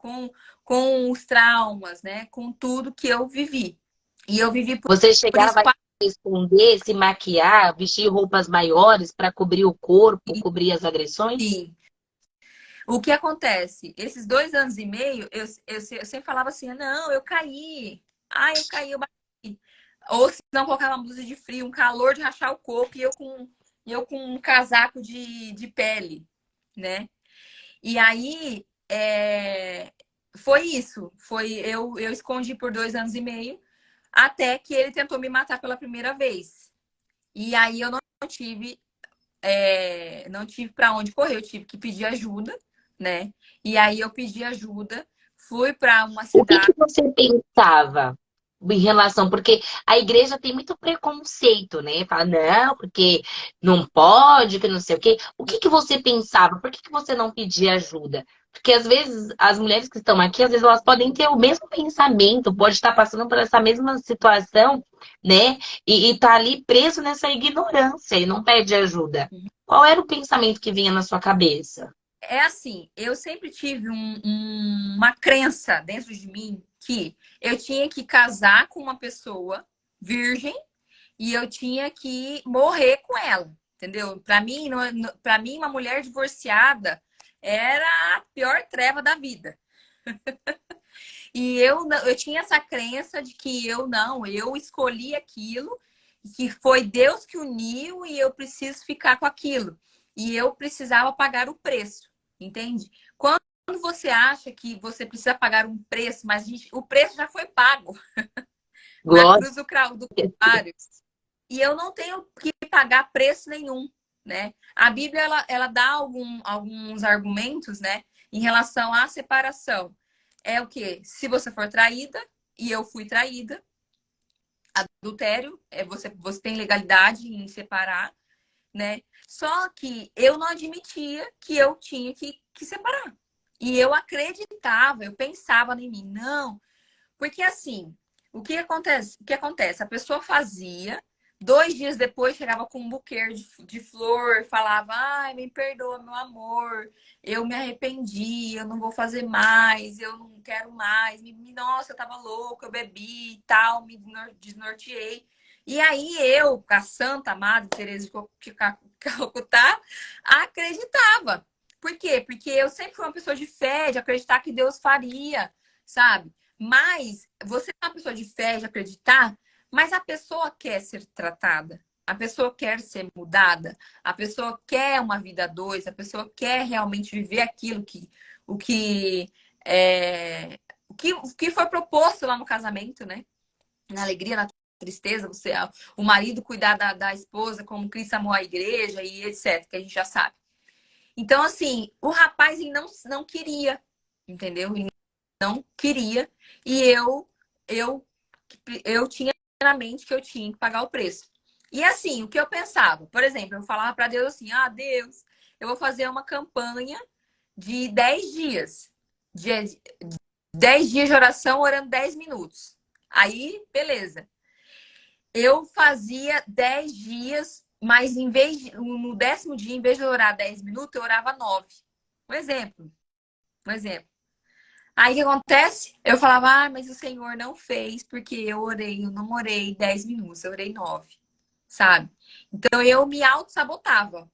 [SPEAKER 3] com os traumas, né? Com tudo que eu vivi. E eu vivi
[SPEAKER 1] Você
[SPEAKER 3] por isso
[SPEAKER 1] chegava a esconder, se maquiar, vestir roupas maiores para cobrir o corpo, cobrir as agressões?
[SPEAKER 3] quase. O que acontece? Esses 2 anos e meio, eu sempre falava assim: não, eu caí. Ah, eu caí, eu bati. Ou se não colocava uma blusa de frio, um calor de rachar o coco, e eu com e eu com um casaco de pele, né? E aí, foi isso. Eu escondi por 2 anos e meio, até que ele tentou me matar pela primeira vez. E aí eu não tive para onde correr, eu tive que pedir ajuda, né? E aí eu pedi ajuda, fui para uma
[SPEAKER 1] O que
[SPEAKER 3] cidade.
[SPEAKER 1] que você pensava em relação, porque a igreja tem muito preconceito, né? Fala, não, porque não pode, que não sei o quê. O que que você pensava? Por que que você não pedia ajuda? Porque às vezes as mulheres que estão aqui, às vezes elas podem ter o mesmo pensamento, pode estar passando por essa mesma situação, né? E tá ali preso nessa ignorância e não pede ajuda. Qual era o pensamento que vinha na sua cabeça?
[SPEAKER 3] É assim, eu sempre tive uma crença dentro de mim que eu tinha que casar com uma pessoa virgem e eu tinha que morrer com ela, entendeu? Para mim, uma mulher divorciada era a pior treva da vida. E eu tinha essa crença de que eu escolhi aquilo, que foi Deus que uniu e eu preciso ficar com aquilo. E eu precisava pagar o preço, entende? Quando você acha que você precisa pagar um preço, mas o preço já foi pago na
[SPEAKER 1] Glória
[SPEAKER 3] cruz do Calvário. E eu não tenho que pagar preço nenhum, né? A Bíblia, ela dá alguns argumentos, né? Em relação à separação. É o quê? Se você for traída, e eu fui traída, adultério, você tem legalidade em separar, né? Só que eu não admitia que eu tinha que separar. E eu acreditava, eu pensava em mim, não, porque assim, o que acontece? O que acontece? A pessoa fazia, 2 dias depois chegava com um buquê de flor, falava, ai, me perdoa, meu amor, eu me arrependi, eu não vou fazer mais, eu não quero mais, nossa, eu tava louca, eu bebi e tal, me desnorteei. E aí eu, a Santa Amada Teresa de Calcutá, acreditava. Por quê? Porque eu sempre fui uma pessoa de fé, de acreditar que Deus faria, sabe? Mas você é uma pessoa de fé, de acreditar, mas a pessoa quer ser tratada, a pessoa quer ser mudada, a pessoa quer uma vida a dois, a pessoa quer realmente viver aquilo o que o que foi proposto lá no casamento, né? Na alegria, na tristeza, o marido cuidar da esposa como Cristo amou a igreja e etc, que a gente já sabe. Então, assim, o rapaz ele não queria, entendeu? Não queria e eu eu tinha na mente que eu tinha que pagar o preço. E assim, o que eu pensava, por exemplo, eu falava para Deus assim: "Ah, Deus, eu vou fazer uma campanha de 10 dias. De 10 dias de oração orando 10 minutos". Aí, beleza. Eu fazia 10 dias, mas no 10º dia, em vez de orar 10 minutos, eu orava 9. Um exemplo, um exemplo. Aí o que acontece? Eu falava, mas o Senhor não fez, porque eu não orei 10 minutos, eu orei 9, sabe? Então eu me auto-sabotava.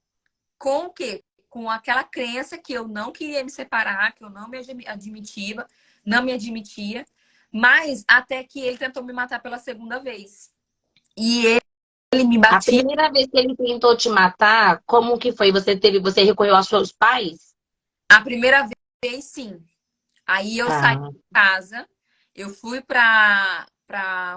[SPEAKER 3] Com o quê? Com aquela crença que eu não queria me separar, que eu não me admitia, não me admitia, mas até que ele tentou me matar pela segunda vez. E ele me
[SPEAKER 1] A
[SPEAKER 3] batia.
[SPEAKER 1] primeira vez que ele tentou te matar, como que foi? Você recorreu aos seus pais?
[SPEAKER 3] A primeira vez, sim. Aí eu saí
[SPEAKER 1] Ah,
[SPEAKER 3] de casa, eu fui para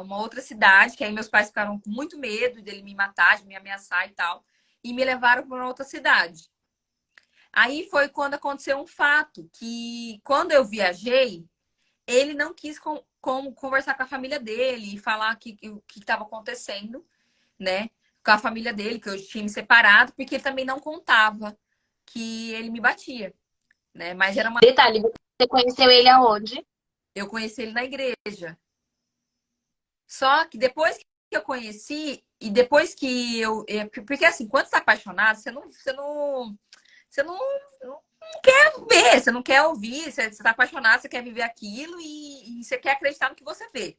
[SPEAKER 3] uma outra cidade, que aí meus pais ficaram com muito medo dele me matar, de me ameaçar e tal, e me levaram para outra cidade. Aí foi quando aconteceu um fato que quando eu viajei, ele não quis conversar com a família dele e falar o que estava acontecendo, né? Com a família dele, que eu tinha me separado, porque ele também não contava que ele me batia, né? Mas era uma.
[SPEAKER 1] detalhe, você conheceu ele aonde?
[SPEAKER 3] Eu conheci ele na igreja. Só que depois que eu conheci, e depois que eu. Porque assim, quando você tá apaixonado, você não quer ver, você não quer ouvir, você tá apaixonado, você quer viver aquilo e você quer acreditar no que você vê.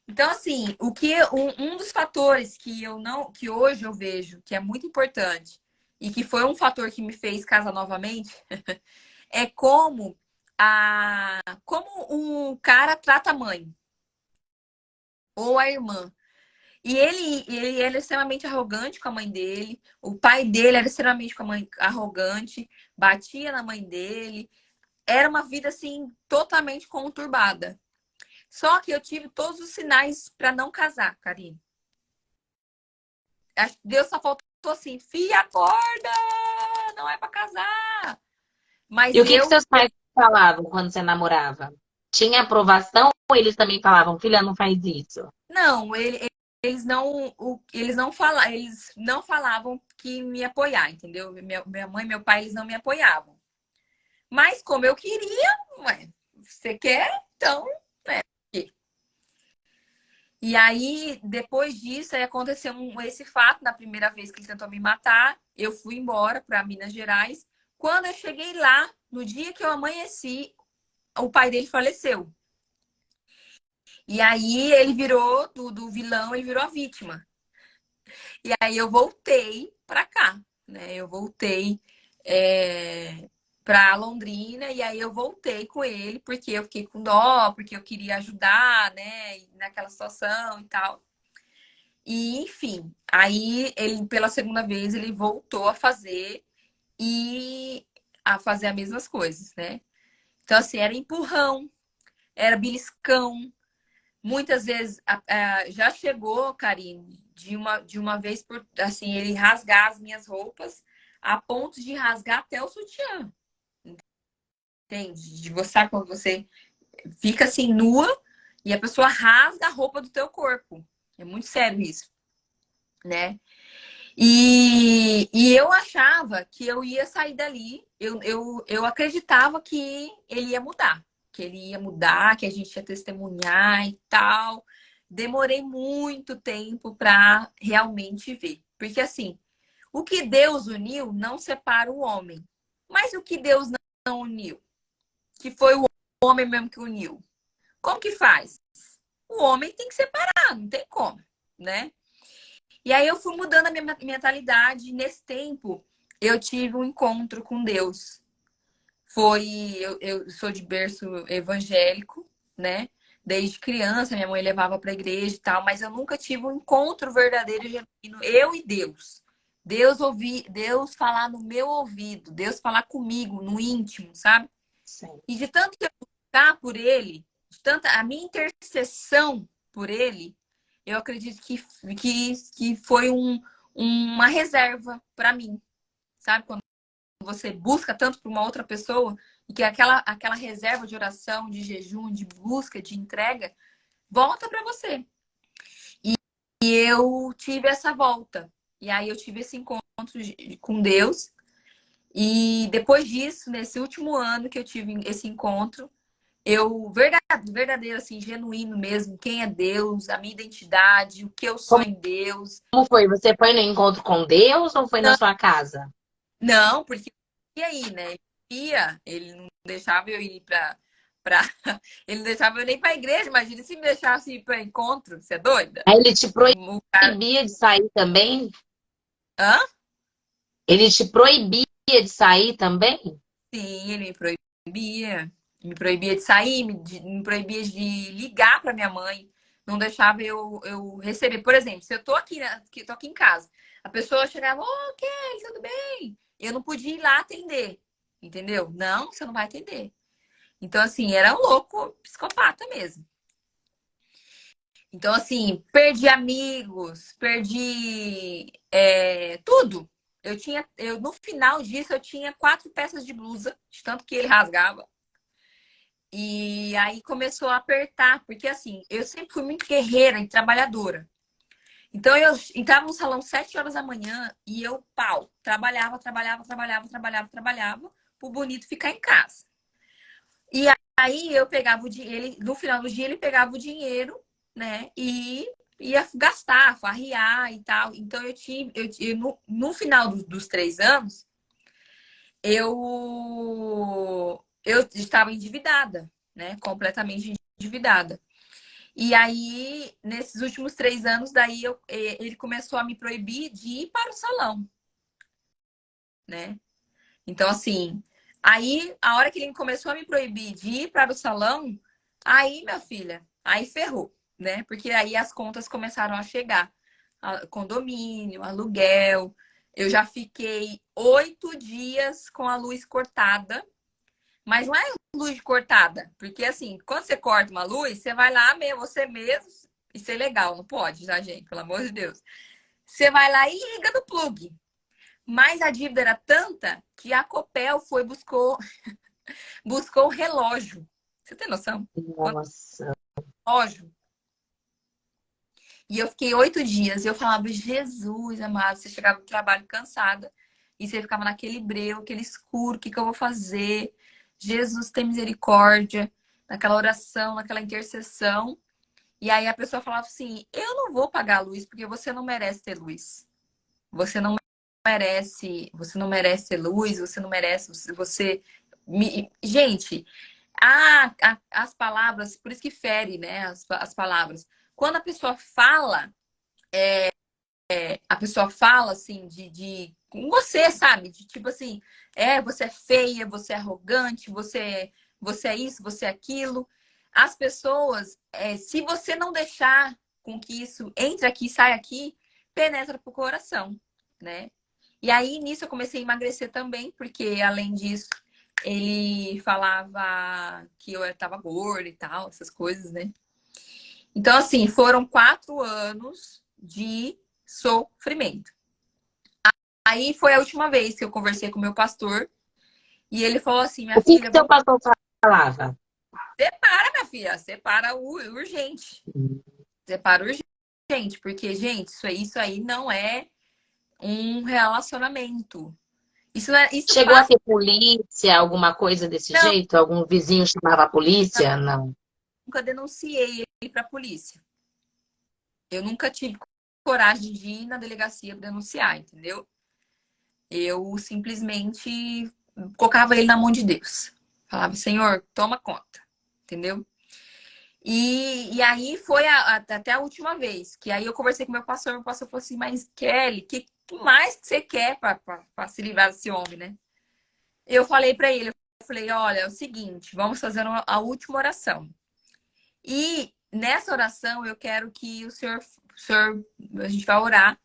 [SPEAKER 3] Então, assim, um dos fatores que eu não, que hoje eu vejo que é muito importante e que foi um fator que me fez casar novamente, é como um cara trata a mãe ou a irmã. E ele era extremamente arrogante com a mãe dele. O pai dele era extremamente arrogante, batia na mãe dele. Era uma vida assim totalmente conturbada. Só que eu tive todos os sinais para não casar, Karine. Acho que Deus só faltou assim, filha, acorda! Não é para casar.
[SPEAKER 1] E
[SPEAKER 3] Mas
[SPEAKER 1] o que que
[SPEAKER 3] eu
[SPEAKER 1] seus pais falavam quando você namorava? Tinha aprovação ou eles também falavam, filha, não faz isso?
[SPEAKER 3] não, eles não falavam que me apoiar, entendeu? Minha mãe e meu pai, eles não me apoiavam. Mas como eu queria, ué, você quer? Então, né? E aí, depois disso, aí aconteceu esse fato, na primeira vez que ele tentou me matar, eu fui embora para Minas Gerais. Quando eu cheguei lá, no dia que eu amanheci, o pai dele faleceu. E aí ele virou, do vilão, ele virou a vítima. E aí eu voltei para cá, né? Eu voltei para Londrina e aí eu voltei com ele porque eu fiquei com dó, porque eu queria ajudar, né? Naquela situação e tal. E enfim, aí ele pela segunda vez ele voltou e a fazer as mesmas coisas, né? Então assim, era empurrão, era beliscão. Muitas vezes já chegou, Karine, de uma vez por assim, ele rasgar as minhas roupas a ponto de rasgar até o sutiã. Entende? De você, sabe quando você fica assim nua e a pessoa rasga a roupa do teu corpo. É muito sério isso, né? E eu achava que eu ia sair dali, eu acreditava que ele ia mudar, que a gente ia testemunhar e tal. Demorei muito tempo para realmente ver. Porque assim, o que Deus uniu não separa o homem. Mas o que Deus não uniu, que foi o homem mesmo que uniu. Como que faz? O homem tem que separar, não tem como, né? E aí eu fui mudando a minha mentalidade. Nesse tempo, eu tive um encontro com Deus. Eu sou de berço evangélico, né? Desde criança, minha mãe levava para a igreja e tal, mas eu nunca tive um encontro verdadeiro e genuíno, eu e Deus. Deus falar no meu ouvido, Deus falar comigo no íntimo, sabe?
[SPEAKER 1] Sim.
[SPEAKER 3] E de tanto que eu buscar por ele, de tanta a minha intercessão por ele, eu acredito que foi uma reserva para mim, sabe? Quando você busca tanto para uma outra pessoa e que aquela reserva de oração, de jejum, de busca, de entrega, volta para você. E eu tive essa volta. E aí eu tive esse encontro com Deus. E depois disso, nesse último ano que eu tive esse encontro, eu, verdadeiro, assim, genuíno mesmo, quem é Deus, a minha identidade, o que eu sou
[SPEAKER 1] Como,
[SPEAKER 3] em Deus.
[SPEAKER 1] como foi? Você foi no encontro com Deus ou foi na
[SPEAKER 3] Não,
[SPEAKER 1] sua casa?
[SPEAKER 3] não, porque e aí, né? Ele não deixava eu ir pra... Ele não deixava eu nem pra igreja, imagina se me deixasse ir pra encontro, você é doida?
[SPEAKER 1] Aí ele te
[SPEAKER 3] O cara...
[SPEAKER 1] proibia de sair também?
[SPEAKER 3] Hã?
[SPEAKER 1] Ele te proibia de sair também?
[SPEAKER 3] Sim, ele me proibia. Me proibia de sair, me proibia de ligar para minha mãe. Não deixava eu receber. Por exemplo, se eu tô aqui, tô aqui em casa, a pessoa chegava, ô, Kelly, tudo bem? Eu não podia ir lá atender. Entendeu? Não, você não vai atender. Então, assim, era um louco, psicopata mesmo. Então, assim, perdi amigos, perdi tudo. No final disso, eu tinha 4 peças de blusa, de tanto que ele rasgava. E aí começou a apertar, porque assim, eu sempre fui muito guerreira e trabalhadora. Então eu entrava no salão 7 horas da manhã e eu, pau, trabalhava, pro bonito ficar em casa. E aí eu pegava o dinheiro, no final do dia ele pegava o dinheiro, né, e ia gastar, farrear e tal. Então no final dos 3 anos, eu estava endividada, né? Completamente endividada. E aí, nesses últimos 3 anos, daí ele começou a me proibir de ir para o salão, né? Então, assim, aí a hora que ele começou a me proibir de ir para o salão, aí, minha filha, aí ferrou. né? Porque aí as contas começaram a chegar. Condomínio, aluguel. Eu já fiquei 8 dias com a luz cortada. Mas não é luz cortada. Porque assim, quando você corta uma luz, você vai lá, você mesmo. Isso é legal, não pode, tá, gente? Pelo amor de Deus. Você vai lá e liga no plug. Mas a dívida era tanta que a Copel buscou o relógio. Você tem noção?
[SPEAKER 1] Nossa.
[SPEAKER 3] Relógio. E eu fiquei 8 dias. E eu falava, Jesus amado, você chegava do trabalho cansada. E você ficava naquele breu, aquele escuro, o que eu vou fazer? Jesus tem misericórdia. Naquela oração, naquela intercessão. E aí a pessoa falava assim, eu não vou pagar a luz porque você não merece ter luz. Você não merece ter luz, você não merece, Gente, as palavras, por isso que fere, né? As palavras. Quando a pessoa fala assim com você, sabe? De tipo assim, você é feia, você é arrogante, você é isso, você é aquilo. As pessoas, se você não deixar com que isso entre aqui e saia aqui, penetra pro coração, né? E aí, nisso, eu comecei a emagrecer também, porque, além disso, ele falava que eu estava gorda e tal, essas coisas, né? Então, assim, foram 4 anos de sofrimento. Aí foi a última vez que eu conversei com o meu pastor e ele falou assim, minha
[SPEAKER 1] O que que
[SPEAKER 3] filha,
[SPEAKER 1] seu
[SPEAKER 3] vamos...
[SPEAKER 1] pastor falava?
[SPEAKER 3] separa, minha filha, separa o urgente. Separa urgente, porque, gente, isso aí não é um relacionamento. Isso
[SPEAKER 1] Chegou a
[SPEAKER 3] passa.
[SPEAKER 1] ter polícia, alguma coisa desse
[SPEAKER 3] Não,
[SPEAKER 1] jeito? Algum vizinho chamava a polícia? Não.
[SPEAKER 3] nunca denunciei ele para a polícia. Eu nunca tive coragem de ir na delegacia para denunciar, entendeu? Eu simplesmente colocava ele na mão de Deus. Falava, Senhor, toma conta, entendeu? E aí foi até a última vez, que aí eu conversei com meu pastor falou assim, mas Kelly, que mais que você quer para se livrar desse homem, né? Eu falei para ele, eu falei, olha, é o seguinte, vamos fazer a última oração. E nessa oração eu quero que o senhor, a gente vai orar.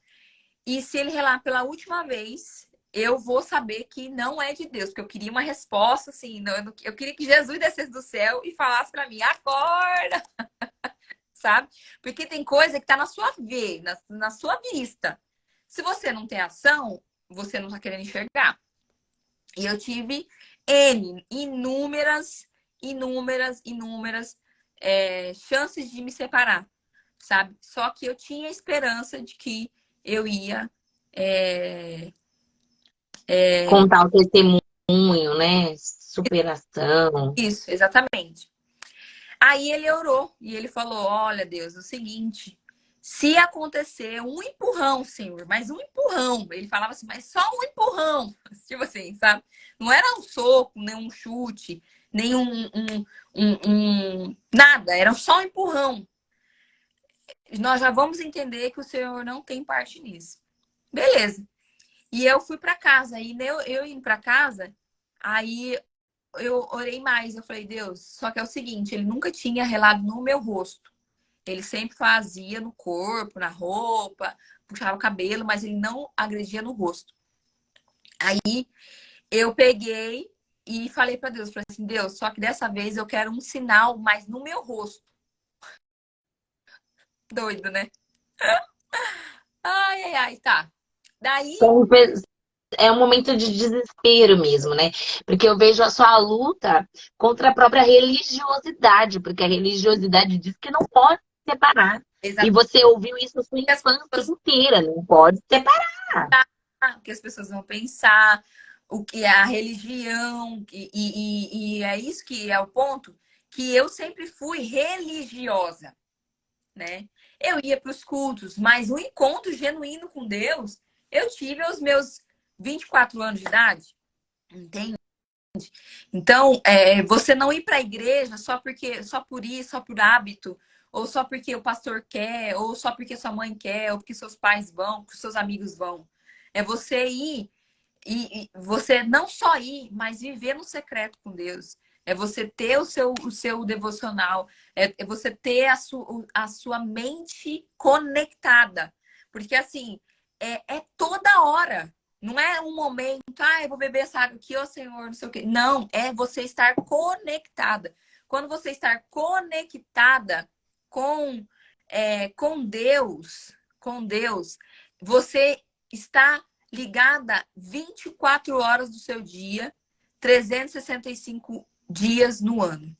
[SPEAKER 3] E se ele relar pela última vez, eu vou saber que não é de Deus, porque eu queria uma resposta assim, eu queria que Jesus descesse do céu e falasse para mim, acorda, sabe? Porque tem coisa que tá na sua na sua vista. Se você não tem ação, você não tá querendo enxergar. E eu tive inúmeras chances de me separar, sabe? Só que eu tinha esperança de que eu ia.
[SPEAKER 1] Contar o testemunho, né? Superação.
[SPEAKER 3] Isso, exatamente. Aí ele orou e ele falou: Olha, Deus, é o seguinte. Se acontecer um empurrão, Senhor, mas um empurrão. Ele falava assim, mas só um empurrão. Tipo assim, sabe? Não era um soco, nem um chute, nem nada. Era só um empurrão. Nós já vamos entender que o Senhor não tem parte nisso. Beleza. E eu fui para casa. E eu indo para casa, aí eu orei mais. Eu falei, Deus, só que é o seguinte, ele nunca tinha relado no meu rosto. Ele sempre fazia no corpo, na roupa, puxava o cabelo, mas ele não agredia no rosto. Aí eu peguei e falei para Deus, falei assim, Deus, só que dessa vez eu quero um sinal, mas no meu rosto. Doido, né? Ai, ai, ai, tá. Daí,
[SPEAKER 1] Então, é um momento de desespero mesmo, né? Porque eu vejo a sua luta contra a própria religiosidade, porque a religiosidade diz que não pode separar. E
[SPEAKER 3] exatamente,
[SPEAKER 1] você ouviu isso sua
[SPEAKER 3] as
[SPEAKER 1] infância
[SPEAKER 3] pessoas,
[SPEAKER 1] inteira, não pode separar.
[SPEAKER 3] o que as pessoas vão pensar, o que é a religião, e é isso que é o ponto, que eu sempre fui religiosa, né? Eu ia para os cultos, mas o encontro genuíno com Deus, eu tive aos meus 24 anos de idade, entende? Então, você não ir para a igreja só por ir, só por hábito, ou só porque o pastor quer, ou só porque sua mãe quer, ou porque seus pais vão, porque seus amigos vão. É você ir e você não só ir, mas viver no secreto com Deus. É você ter o seu devocional, é você ter a sua mente conectada. Porque assim, é toda hora. Não é um momento, eu vou beber essa água aqui, ô Senhor, não sei o quê. Não, é você estar conectada. Quando você estar conectada com, com Deus, você está ligada 24 horas do seu dia, 365 dias no ano.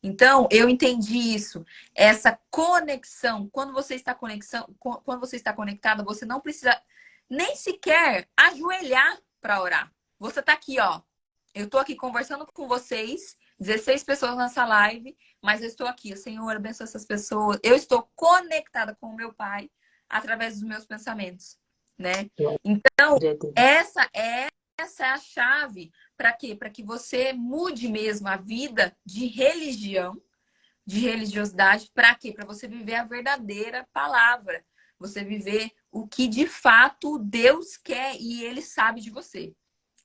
[SPEAKER 3] Então, eu entendi isso. Essa conexão, quando você está conectada, você não precisa nem sequer ajoelhar para orar. Você está aqui, ó. Eu estou aqui conversando com vocês, 16 pessoas nessa live, mas eu estou aqui. O Senhor abençoe essas pessoas. Eu estou conectada com o meu Pai através dos meus pensamentos, né? Então, essa é a chave para quê? Para que você mude mesmo a vida de religião, de religiosidade, para quê? Para você viver a verdadeira palavra. Você viver o que de fato Deus quer e Ele sabe de você,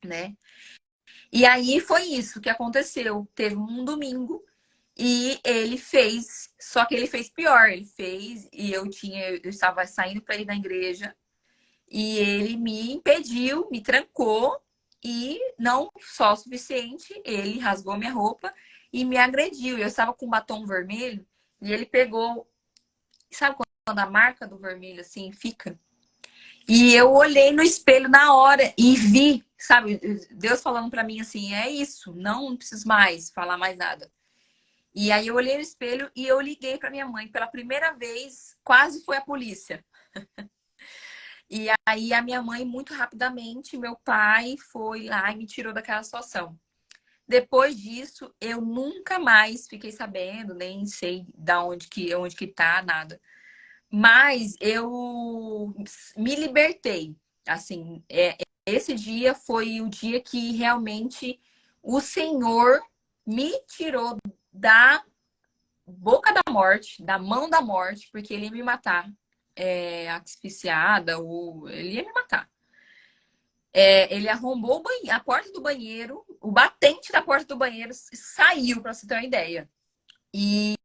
[SPEAKER 3] né? E aí foi isso que aconteceu. Teve um domingo e ele fez, só que ele fez pior. Ele fez e eu estava saindo para ir na igreja e ele me impediu, me trancou e não só o suficiente, ele rasgou minha roupa e me agrediu. Eu estava com um batom vermelho e ele pegou, sabe quando a marca do vermelho assim fica? E eu olhei no espelho na hora e vi, sabe, Deus falando para mim assim, é isso, não preciso mais falar mais nada. E aí eu olhei no espelho e eu liguei para minha mãe pela primeira vez, quase foi a polícia. E aí a minha mãe, muito rapidamente, meu pai foi lá e me tirou daquela situação. Depois disso, eu nunca mais fiquei sabendo, nem sei onde que tá, nada. Mas eu me libertei. Assim, esse dia foi o dia que realmente o Senhor me tirou da boca da morte, da mão da morte, porque ele ia me matar, asfixiada, ou ele ia me matar. Ele arrombou a porta do banheiro, o batente da porta do banheiro saiu, para você ter uma ideia. E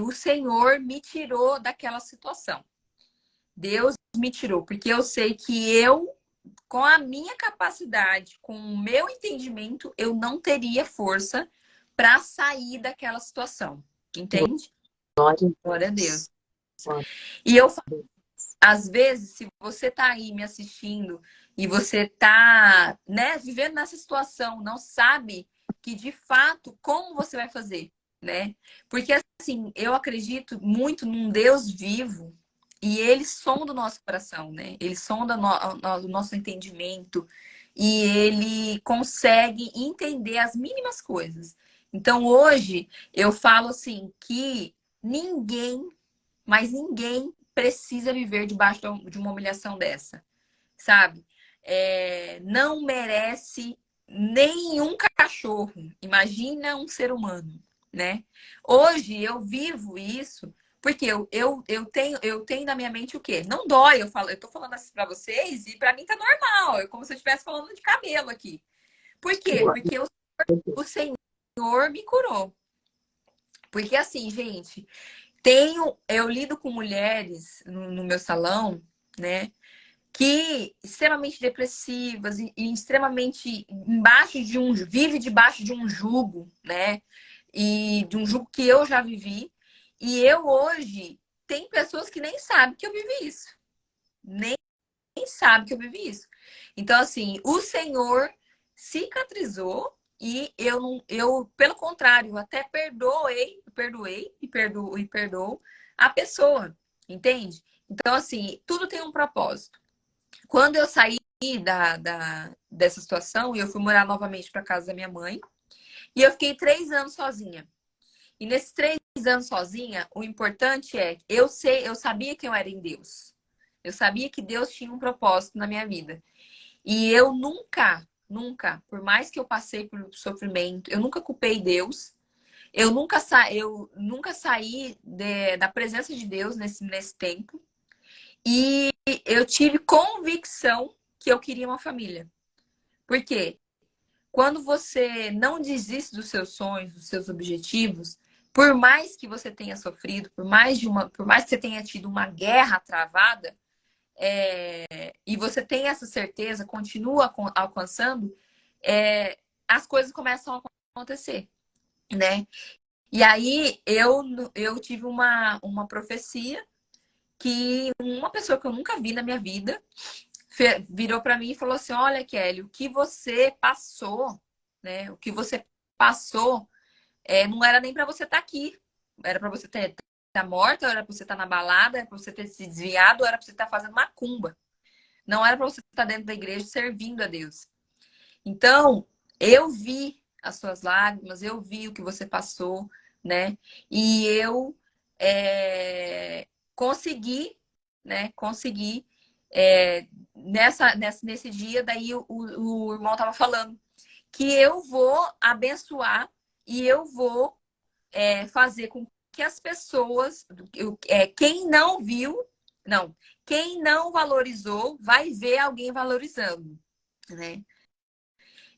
[SPEAKER 3] o Senhor me tirou daquela situação. Deus me tirou, porque eu sei que eu, com a minha capacidade, com o meu entendimento, eu não teria força para sair daquela situação. Entende? Glória a Deus. E eu, às vezes, se você tá aí me assistindo e você tá, né, vivendo nessa situação, não sabe que de fato como você vai fazer, né? Porque assim, eu acredito muito num Deus vivo e ele sonda o nosso coração, né? Ele sonda o nosso entendimento e ele consegue entender as mínimas coisas. Então, hoje, eu falo assim que ninguém, mas ninguém precisa viver debaixo de uma humilhação dessa, sabe? Não merece nenhum cachorro. Imagina um ser humano, né? Hoje eu vivo isso porque eu tenho na minha mente o quê? Não dói, eu tô falando assim para vocês e para mim tá normal, é como se eu estivesse falando de cabelo aqui. Por quê? Porque o Senhor me curou. Porque assim, gente, eu lido com mulheres no meu salão, né? Que extremamente depressivas e extremamente vive debaixo de um jugo, né? E de um jugo que eu já vivi. E eu hoje tem pessoas que nem sabem que eu vivi isso. Nem sabem que eu vivi isso. Então, assim, o Senhor cicatrizou e pelo contrário, até perdoei e perdoo a pessoa, entende? Então, assim, tudo tem um propósito. Quando eu saí dessa situação, eu fui morar novamente para casa da minha mãe e eu fiquei 3 anos sozinha. E nesses 3 anos sozinha, o importante é eu sabia que eu era em Deus. Eu sabia que Deus tinha um propósito na minha vida. E eu nunca, por mais que eu passei por sofrimento, eu nunca culpei Deus. Eu nunca saí da presença de Deus nesse tempo. E eu tive convicção que eu queria uma família. Por quê? quando você não desiste dos seus sonhos, dos seus objetivos, por mais que você tenha sofrido, por mais que você tenha tido uma guerra travada, e você tem essa certeza, continua alcançando, as coisas começam a acontecer, né? E aí eu tive uma profecia que uma pessoa que eu nunca vi na minha vida virou para mim e falou assim: olha, Kelly, o que você passou, né? O que você passou não era nem para você estar aqui, era para você estar morta, era para você estar na balada, era para você ter se desviado, era para você estar fazendo macumba. Não era para você estar dentro da igreja servindo a Deus. Então, eu vi as suas lágrimas, eu vi o que você passou, né? E eu consegui, né? Consegui nesse dia, daí o irmão tava falando que eu vou abençoar e eu vou fazer com que as pessoas, quem não viu, não, quem não valorizou, vai ver alguém valorizando, né?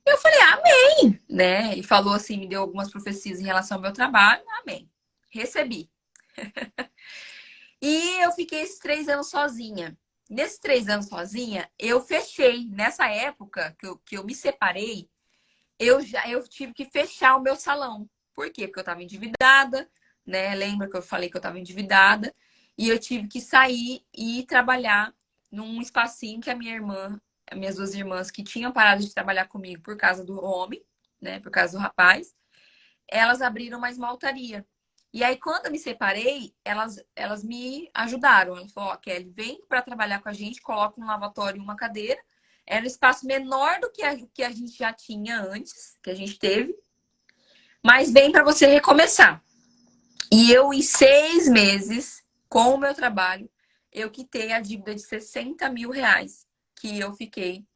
[SPEAKER 3] Eu falei, amém, né? E falou assim, me deu algumas profecias em relação ao meu trabalho, amém. Recebi. E eu fiquei esses 3 anos sozinha. Nesses 3 anos sozinha, eu fechei. Nessa época que eu me separei, eu tive que fechar o meu salão. Por quê? Porque eu estava endividada, né? Lembra que eu falei que eu estava endividada? E eu tive que sair e trabalhar num espacinho que a minha irmã, as minhas 2 irmãs que tinham parado de trabalhar comigo por causa do homem, né? Por causa do rapaz, elas abriram uma esmaltaria. E aí, quando eu me separei, elas me ajudaram. Elas falaram, ó, Kelly, vem para trabalhar com a gente, coloca um lavatório e uma cadeira. Era um espaço menor do que a gente já tinha antes, que a gente teve, mas vem para você recomeçar. E eu, em 6 meses, com o meu trabalho, eu quitei a dívida de 60 mil reais que eu fiquei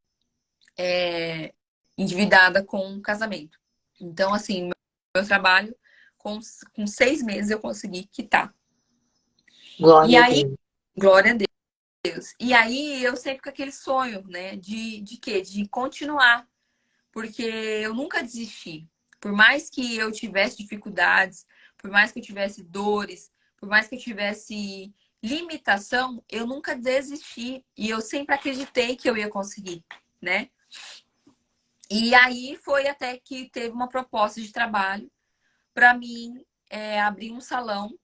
[SPEAKER 3] endividada com o casamento. Então, assim, meu trabalho, com 6 meses, eu consegui quitar. E
[SPEAKER 1] Glória a
[SPEAKER 3] aí,
[SPEAKER 1] Deus.
[SPEAKER 3] glória a Deus. E aí, eu sempre com aquele sonho, né? De quê? De continuar. Porque eu nunca desisti. Por mais que eu tivesse dificuldades, por mais que eu tivesse dores, por mais que eu tivesse limitação, eu nunca desisti. E eu sempre acreditei que eu ia conseguir, né? E aí foi até que teve uma proposta de trabalho para mim abrir um salão.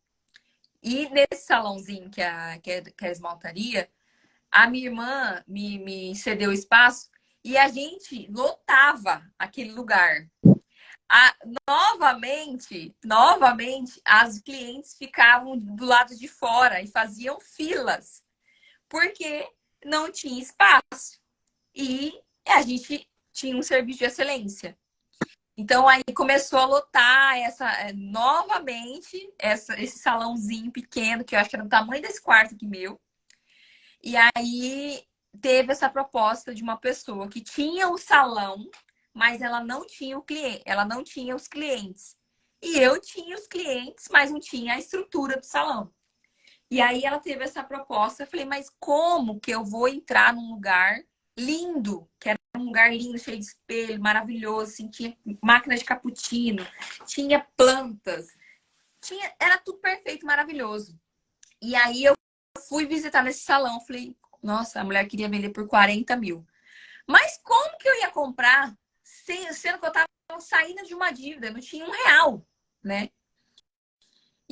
[SPEAKER 3] E nesse salãozinho que é a esmaltaria, a minha irmã me cedeu espaço e a gente lotava aquele lugar. A- novamente, as clientes ficavam do lado de fora e faziam filas, porque não tinha espaço. E a gente tinha um serviço de excelência. Então aí começou a lotar novamente esse salãozinho pequeno, que eu acho que era do tamanho desse quarto aqui meu. E aí teve essa proposta de uma pessoa que tinha o salão, mas ela não tinha o cliente, ela não tinha os clientes. E eu tinha os clientes, mas não tinha a estrutura do salão. E aí ela teve essa proposta, eu falei, mas como que eu vou entrar num lugar lindo, que era um lugar lindo, cheio de espelho, maravilhoso, assim, tinha máquina de cappuccino, tinha plantas, era tudo perfeito, maravilhoso. E aí eu fui visitar nesse salão, falei, nossa, a mulher queria vender por 40 mil. Mas como que eu ia comprar, sendo que eu estava saindo de uma dívida, não tinha R$ 1, né?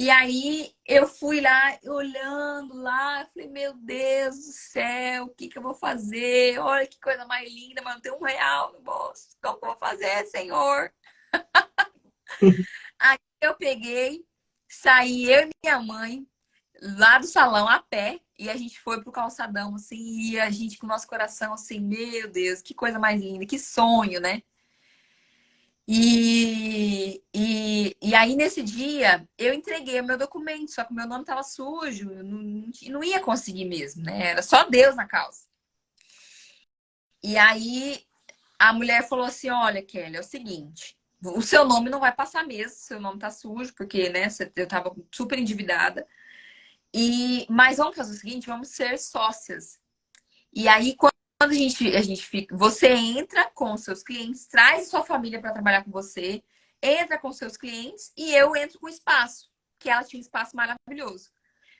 [SPEAKER 3] E aí eu fui lá, olhando lá, falei, meu Deus do céu, o que que eu vou fazer? Olha que coisa mais linda, mas não tem R$ 1 no bolso. Como que eu vou fazer, Senhor? Aí eu peguei, saí eu e minha mãe lá do salão a pé e a gente foi pro calçadão, assim, e a gente com o nosso coração assim, meu Deus, que coisa mais linda, que sonho, né? E aí, nesse dia, eu entreguei o meu documento, só que o meu nome estava sujo, eu não ia conseguir mesmo, né? Era só Deus na causa. E aí, a mulher falou assim: olha, Kelly, é o seguinte, o seu nome não vai passar mesmo, seu nome tá sujo, porque, né, eu tava super endividada. Mas vamos fazer o seguinte, vamos ser sócias. E aí, a gente fica, você entra com seus clientes, traz sua família para trabalhar com você, entra com seus clientes e eu entro com o espaço, que ela tinha um espaço maravilhoso.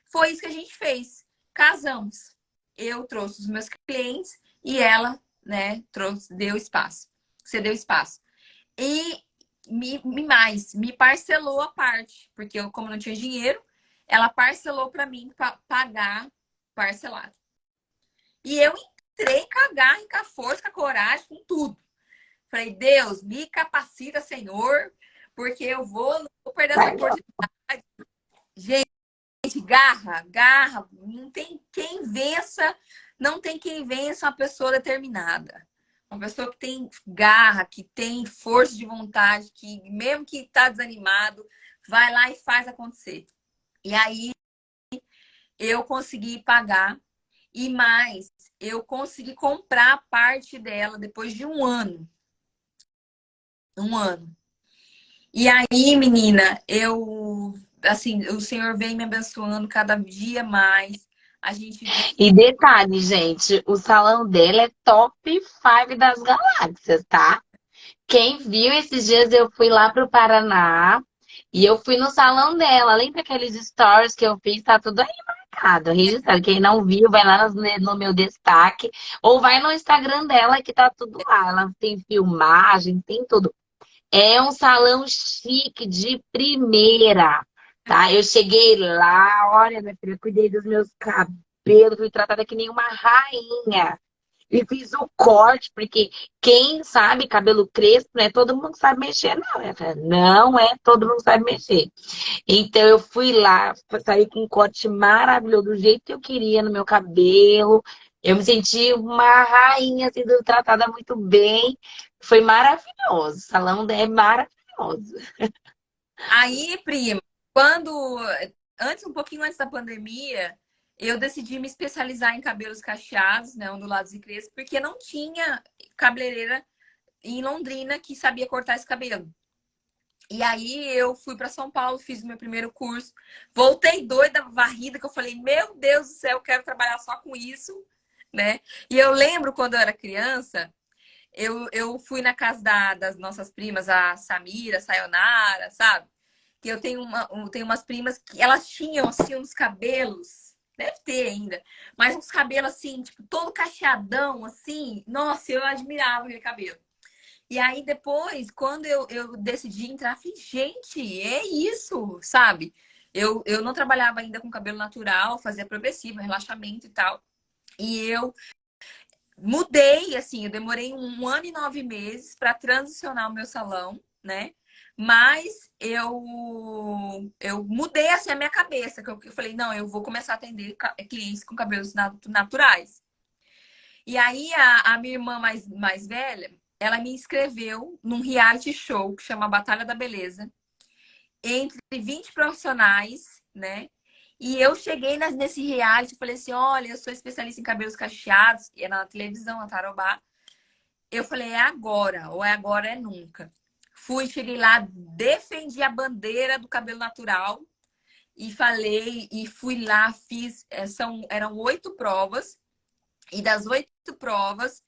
[SPEAKER 3] Foi isso que a gente fez. Casamos. Eu trouxe os meus clientes e ela, né, deu espaço. Cedeu espaço. E me parcelou a parte, porque eu, como não tinha dinheiro, ela parcelou para mim pagar parcelado. E eu entrei com a garra, com a força, com a coragem, com tudo. Falei, Deus, me capacita, Senhor, porque eu não vou perder essa oportunidade. Gente, garra, garra, não tem quem vença, não tem quem vença uma pessoa determinada. Uma pessoa que tem garra, que tem força de vontade, que mesmo que está desanimado, vai lá e faz acontecer. E aí eu consegui pagar e mais, eu consegui comprar parte dela depois de um ano. Um ano. E aí, menina, assim, o Senhor vem me abençoando cada dia mais. A gente vem.
[SPEAKER 1] E detalhe, gente, o salão dela é top 5 das galáxias, tá? Quem viu esses dias eu fui lá pro Paraná e eu fui no salão dela. Lembra aqueles stories que eu fiz? Tá tudo aí marcado, registrado. Quem não viu, vai lá no meu destaque ou vai no Instagram dela que tá tudo lá. Ela tem filmagem, tem tudo. É um salão chique de primeira, tá? Eu cheguei lá, olha, minha filha, cuidei dos meus cabelos, fui tratada que nem uma rainha. E fiz o corte, porque quem sabe cabelo crespo, não é todo mundo que sabe mexer, não. Não é todo mundo que sabe mexer. Então eu fui lá, saí com um corte maravilhoso, do jeito que eu queria no meu cabelo. Eu me senti uma rainha, sendo tratada muito bem. Foi maravilhoso. O salão é maravilhoso.
[SPEAKER 3] Aí, prima, um pouquinho antes da pandemia, eu decidi me especializar em cabelos cacheados, né, ondulados e crespos, porque não tinha cabeleireira em Londrina que sabia cortar esse cabelo. E aí eu fui para São Paulo, fiz o meu primeiro curso, voltei doida, varrida, que eu falei, meu Deus do céu, eu quero trabalhar só com isso, né? E eu lembro quando eu era criança, eu fui na casa das nossas primas, a Samira, a Sayonara, sabe? Que eu tenho umas primas que elas tinham assim uns cabelos, deve ter ainda, mas uns cabelos assim, tipo, todo cacheadão, assim. Nossa, eu admirava aquele cabelo. E aí depois, quando eu decidi entrar, falei, gente, é isso, sabe? Eu não trabalhava ainda com cabelo natural, fazia progressivo, relaxamento e tal. E eu mudei, assim, eu demorei 1 ano e 9 meses para transicionar o meu salão, né? Mas eu mudei assim a minha cabeça, que eu falei, não, eu vou começar a atender clientes com cabelos naturais. E aí a minha irmã mais velha, ela me inscreveu num reality show que chama Batalha da Beleza, entre 20 profissionais, né? E eu cheguei nesse reality e falei assim: olha, eu sou especialista em cabelos cacheados, e era na televisão, na Tarobá. Eu falei, é agora, ou é agora é nunca. Cheguei lá, defendi a bandeira do cabelo natural e falei, e fui lá, fiz, eram 8 provas, e das 8 provas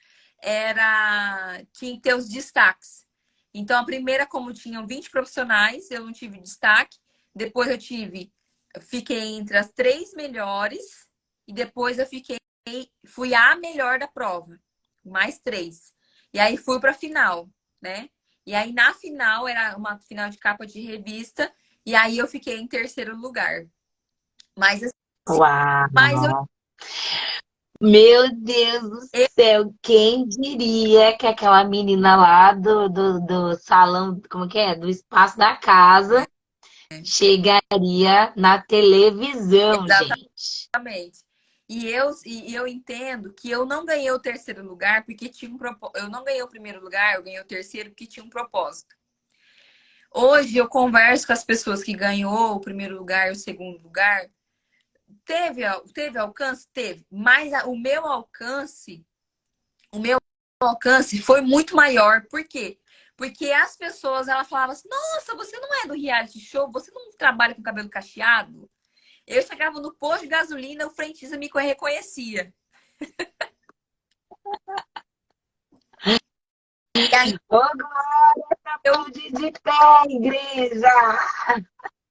[SPEAKER 3] tinha que ter os destaques. Então, a primeira, como tinham 20 profissionais, eu não tive destaque. Depois fiquei entre as 3 melhores, e depois fui a melhor da prova, mais 3. E aí fui para a final, né? E aí na final, era uma final de capa de revista, e aí eu fiquei em terceiro lugar. Mas assim, mas eu
[SPEAKER 1] Uau! Meu Deus do céu, quem diria que aquela menina lá do salão, como que é? Do espaço da casa, chegaria na televisão, gente.
[SPEAKER 3] Exatamente. E eu entendo que eu não ganhei o terceiro lugar porque tinha um propósito. Eu não ganhei o primeiro lugar, eu ganhei o terceiro porque tinha um propósito. Hoje eu converso com as pessoas que ganhou o primeiro lugar e o segundo lugar. Teve alcance? Teve. Mas o meu alcance foi muito maior. Por quê? Porque as pessoas, ela falavam assim, nossa, você não é do reality show? Você não trabalha com cabelo cacheado? Eu chegava no posto de gasolina, o frentista me reconhecia. E aí
[SPEAKER 2] Ô, glória, tá
[SPEAKER 3] eu
[SPEAKER 2] pode de pé, igreja!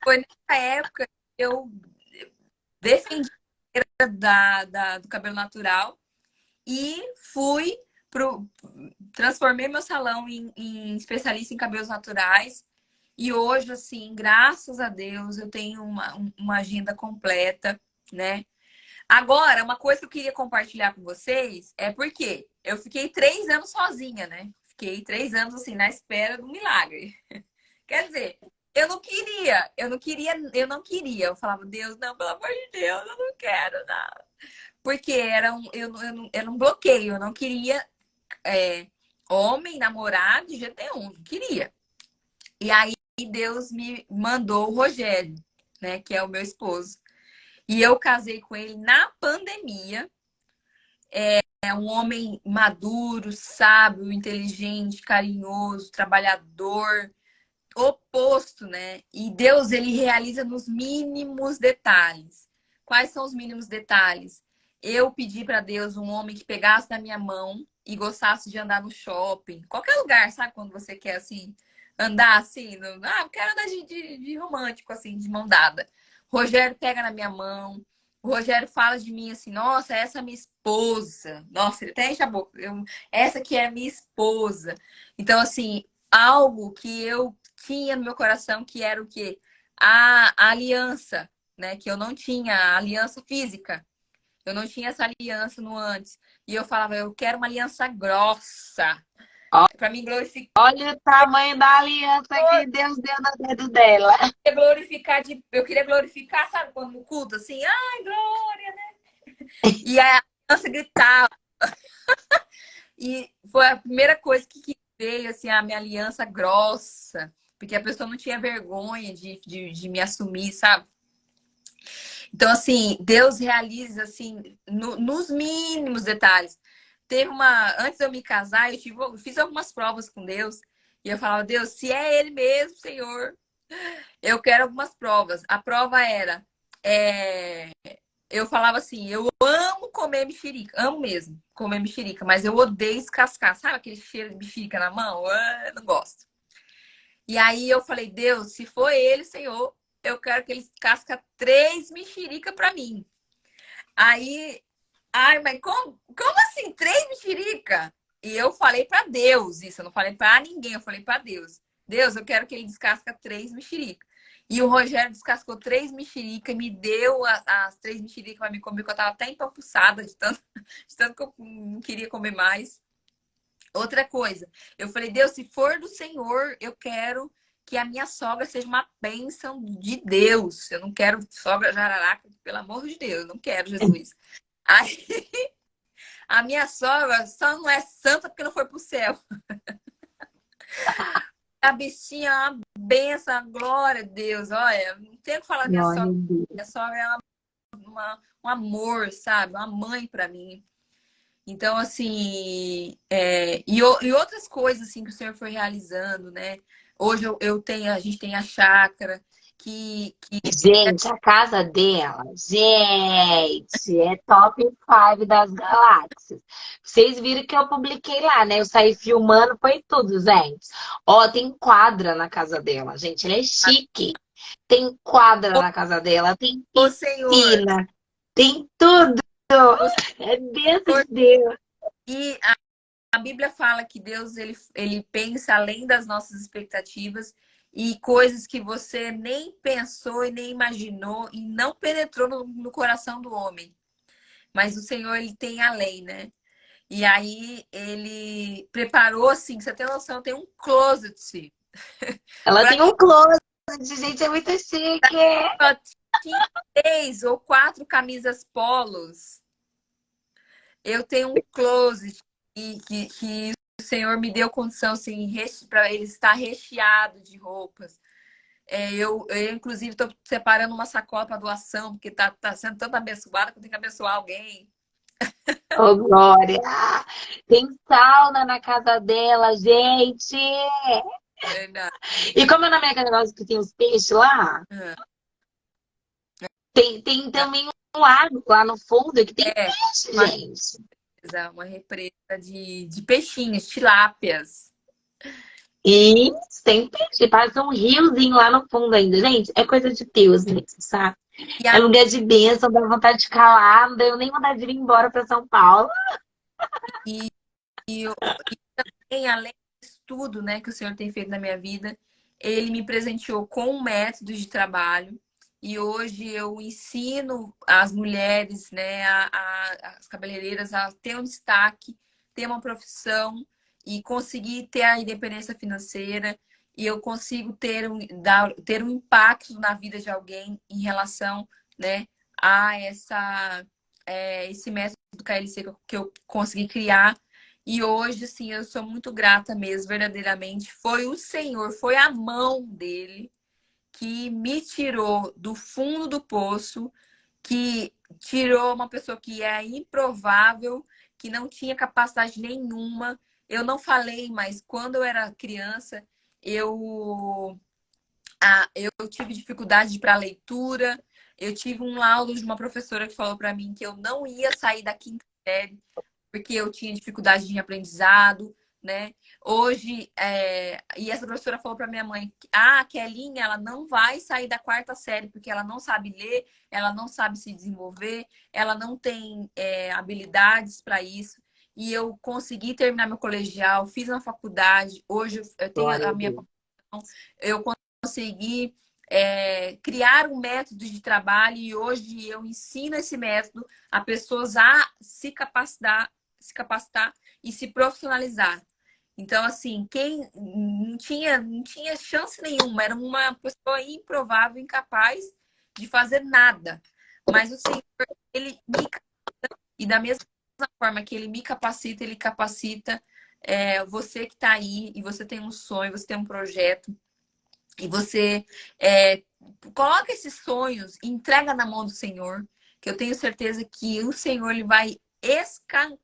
[SPEAKER 3] foi nessa época que eu defendi do cabelo natural e fui transformei meu salão em especialista em cabelos naturais. E hoje, assim, graças a Deus, eu tenho uma agenda completa, né? Agora, uma coisa que eu queria compartilhar com vocês é porque eu fiquei 3 anos sozinha, né? Fiquei 3 anos, assim, na espera do milagre. Quer dizer, eu não queria. Eu falava, Deus, não, pelo amor de Deus, eu não quero, não. Porque era um bloqueio, eu não queria homem, namorado, de jeito nenhum, não queria. E aí Deus me mandou o Rogério, né, que é o meu esposo. E eu casei com ele na pandemia. É um homem maduro, sábio, inteligente, carinhoso, trabalhador, oposto, né? E Deus, ele realiza nos mínimos detalhes. Quais são os mínimos detalhes? Eu pedi para Deus um homem que pegasse na minha mão e gostasse de andar no shopping, qualquer lugar, sabe? Quando você quer assim andar assim, eu quero andar de romântico assim, de mão dada. Rogério pega na minha mão. O Rogério fala de mim assim, nossa, essa é minha esposa. Nossa, ele até enche a boca. Essa aqui é minha esposa. Então, assim, algo que eu tinha no meu coração que era o quê? A aliança, né? Que eu não tinha a aliança física. Eu não tinha essa aliança no antes. E eu falava, eu quero uma aliança grossa. Para mim glorificar,
[SPEAKER 2] Olha o tamanho da aliança que Deus deu no dedo dela.
[SPEAKER 3] eu queria glorificar, sabe, quando no culto, assim, ai, glória, né? E a aliança gritava. E foi a primeira coisa que veio, assim, a minha aliança grossa. Porque a pessoa não tinha vergonha de me assumir, sabe? Então, assim, Deus realiza, assim, nos mínimos detalhes. Teve uma. Antes de eu me casar, eu fiz algumas provas com Deus. E eu falava, Deus, se é Ele mesmo, Senhor, eu quero algumas provas. A prova era. é, Eu falava assim, eu amo comer mexerica, amo mesmo comer mexerica, mas eu odeio descascar. Sabe aquele cheiro de mexerica na mão? Eu não gosto. E aí eu falei, Deus, se for Ele, Senhor, eu quero que Ele descasca 3 mexerica para mim. Aí, ai, mas como assim 3 mexerica? E eu falei para Deus isso, eu não falei para ninguém, eu falei para Deus. Deus, eu quero que ele descasca 3 mexerica. E o Rogério descascou 3 mexerica e me deu as 3 mexericas para me comer, que eu tava até empapuçada de tanto que eu não queria comer mais. Outra coisa, eu falei, Deus, se for do Senhor, eu quero que a minha sogra seja uma bênção de Deus. Eu não quero sogra jararaca, pelo amor de Deus, não quero, Jesus. Aí, a minha sogra só não é santa porque não foi pro céu. A bichinha é uma benção, glória a Deus. Olha, não tem o que falar da minha
[SPEAKER 2] Glória
[SPEAKER 3] sogra.
[SPEAKER 2] a Deus.
[SPEAKER 3] Minha sogra é um amor, sabe? Uma mãe para mim. Então, assim, e outras coisas assim que o Senhor foi realizando, né? Hoje a gente tem a chácara que
[SPEAKER 2] Gente, a casa dela, gente, é top 5 das galáxias. Vocês viram que eu publiquei lá, né? Eu saí filmando, foi tudo, gente. Ó, tem quadra na casa dela, gente. Ela é chique. Tem quadra na casa dela, tem
[SPEAKER 3] o Senhor,
[SPEAKER 2] piscina, tem tudo.
[SPEAKER 3] o
[SPEAKER 2] É bênção
[SPEAKER 3] Senhor
[SPEAKER 2] de Deus.
[SPEAKER 3] e a Bíblia fala que Deus ele pensa além das nossas expectativas e coisas que você nem pensou e nem imaginou e não penetrou no coração do homem. Mas o Senhor, ele tem além, né? E aí ele preparou assim, pra você ter noção, tem um closet.
[SPEAKER 2] Ela
[SPEAKER 3] Para
[SPEAKER 2] tem
[SPEAKER 3] mim,
[SPEAKER 2] um closet, gente, é muito chique.
[SPEAKER 3] só tinha 3 ou 4 camisas polos. Eu tenho um closet que o Senhor me deu condição assim, para ele estar recheado de roupas. Eu inclusive, estou separando uma sacola para doação, porque tá sendo tão abençoada que eu tenho que abençoar alguém.
[SPEAKER 2] Ô, Glória! Tem sauna na casa dela, gente!
[SPEAKER 3] Verdade.
[SPEAKER 2] E como é na minha negócio que tem os peixes lá, tem também um lago lá no fundo que tem
[SPEAKER 3] É,
[SPEAKER 2] peixe,
[SPEAKER 3] mas
[SPEAKER 2] gente.
[SPEAKER 3] uma represa de peixinhos, tilápias.
[SPEAKER 2] E tem peixe, passa um riozinho lá no fundo ainda. Gente, é coisa de Deus mesmo, sabe?
[SPEAKER 3] E,
[SPEAKER 2] É lugar de bênção, dá vontade de ficar lá, não deu nem vontade de vir embora para São Paulo.
[SPEAKER 3] e, e também, além disso tudo, né, que o Senhor tem feito na minha vida, Ele me presenteou com um método de trabalho. E hoje eu ensino as mulheres, né, as cabeleireiras a ter um destaque, ter uma profissão e conseguir ter a independência financeira. E eu consigo ter um impacto na vida de alguém em relação, né, a esse método do KLC que eu consegui criar. E hoje, assim, eu sou muito grata mesmo, verdadeiramente. Foi o Senhor, foi a mão dele que me tirou do fundo do poço, que tirou uma pessoa que é improvável, que não tinha capacidade nenhuma. Eu não falei, mas quando eu era criança, eu, eu tive dificuldade para leitura. Eu tive um laudo de uma professora que falou para mim que eu não ia sair da quinta série porque eu tinha dificuldade de aprendizado, né? Hoje, e essa professora falou para minha mãe, a Kelinha, ela não vai sair da quarta série, porque ela não sabe ler, ela não sabe se desenvolver, ela não tem habilidades para isso. E eu consegui terminar meu colegial, fiz uma faculdade, hoje eu tenho
[SPEAKER 2] Glória
[SPEAKER 3] a
[SPEAKER 2] a
[SPEAKER 3] minha
[SPEAKER 2] Deus.
[SPEAKER 3] profissão, eu consegui criar um método de trabalho e hoje eu ensino esse método a pessoas a se capacitar e se profissionalizar. Então, assim, quem não tinha chance nenhuma, era uma pessoa improvável, incapaz de fazer nada. Mas o Senhor, ele me e da mesma forma que ele me capacita, ele capacita você que está aí e você tem um sonho, você tem um projeto e você coloca esses sonhos, entrega na mão do Senhor, que eu tenho certeza que o Senhor ele vai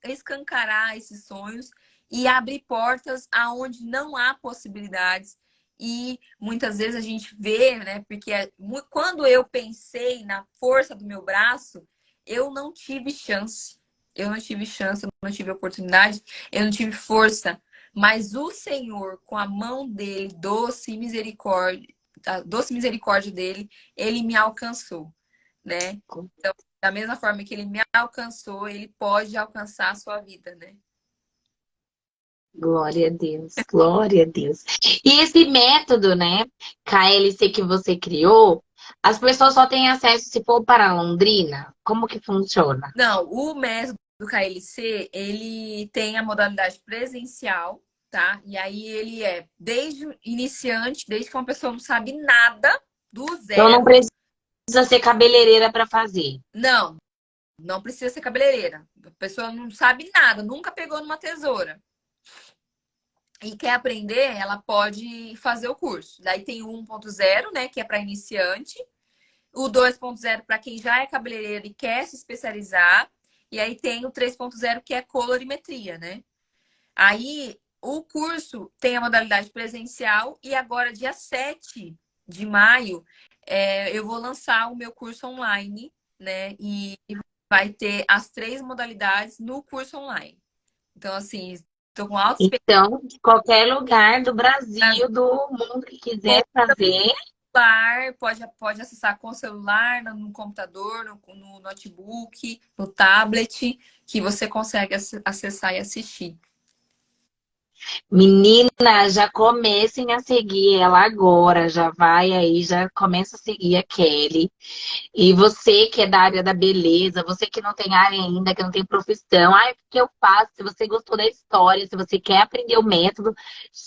[SPEAKER 3] escancarar esses sonhos e abrir portas aonde não há possibilidades. E muitas vezes a gente vê, né? Porque quando eu pensei na força do meu braço, eu não tive chance. Eu não tive chance, eu não tive oportunidade, eu não tive força. Mas o Senhor, com a mão dele, doce misericórdia dele, ele me alcançou, né? Então, da mesma forma que ele me alcançou, ele pode alcançar a sua vida, né?
[SPEAKER 2] Glória a Deus, glória a Deus. E esse método, né, KLC que você criou, as pessoas só têm acesso se for para Londrina? Como que funciona?
[SPEAKER 3] Não, o método do KLC, ele tem a modalidade presencial, tá? E aí ele é desde o iniciante, desde que uma pessoa não sabe nada, do
[SPEAKER 2] Então não
[SPEAKER 3] zero.
[SPEAKER 2] precisa ser cabeleireira para fazer.
[SPEAKER 3] Não, não precisa ser cabeleireira. A pessoa não sabe nada, nunca pegou numa tesoura e quer aprender, ela pode fazer o curso. Daí tem o 1.0, né, que é para iniciante, o 2.0 para quem já é cabeleireiro e quer se especializar, e aí tem o 3.0 que é colorimetria, né? Aí o curso tem a modalidade presencial e agora dia 7 de maio eu vou lançar o meu curso online, né? E vai ter as 3 modalidades no curso online. Então, assim, estou com alta
[SPEAKER 2] Então, de qualquer lugar do Brasil, do mundo que quiser fazer,
[SPEAKER 3] celular, pode acessar com o celular, no computador, no notebook, no tablet, que você consegue acessar e assistir.
[SPEAKER 2] menina, já comecem a seguir ela agora, já vai aí, já começa a seguir a Kelly. E você que é da área da beleza, você que não tem área ainda, que não tem profissão, ai, o que eu faço? Se você gostou da história, se você quer aprender o método,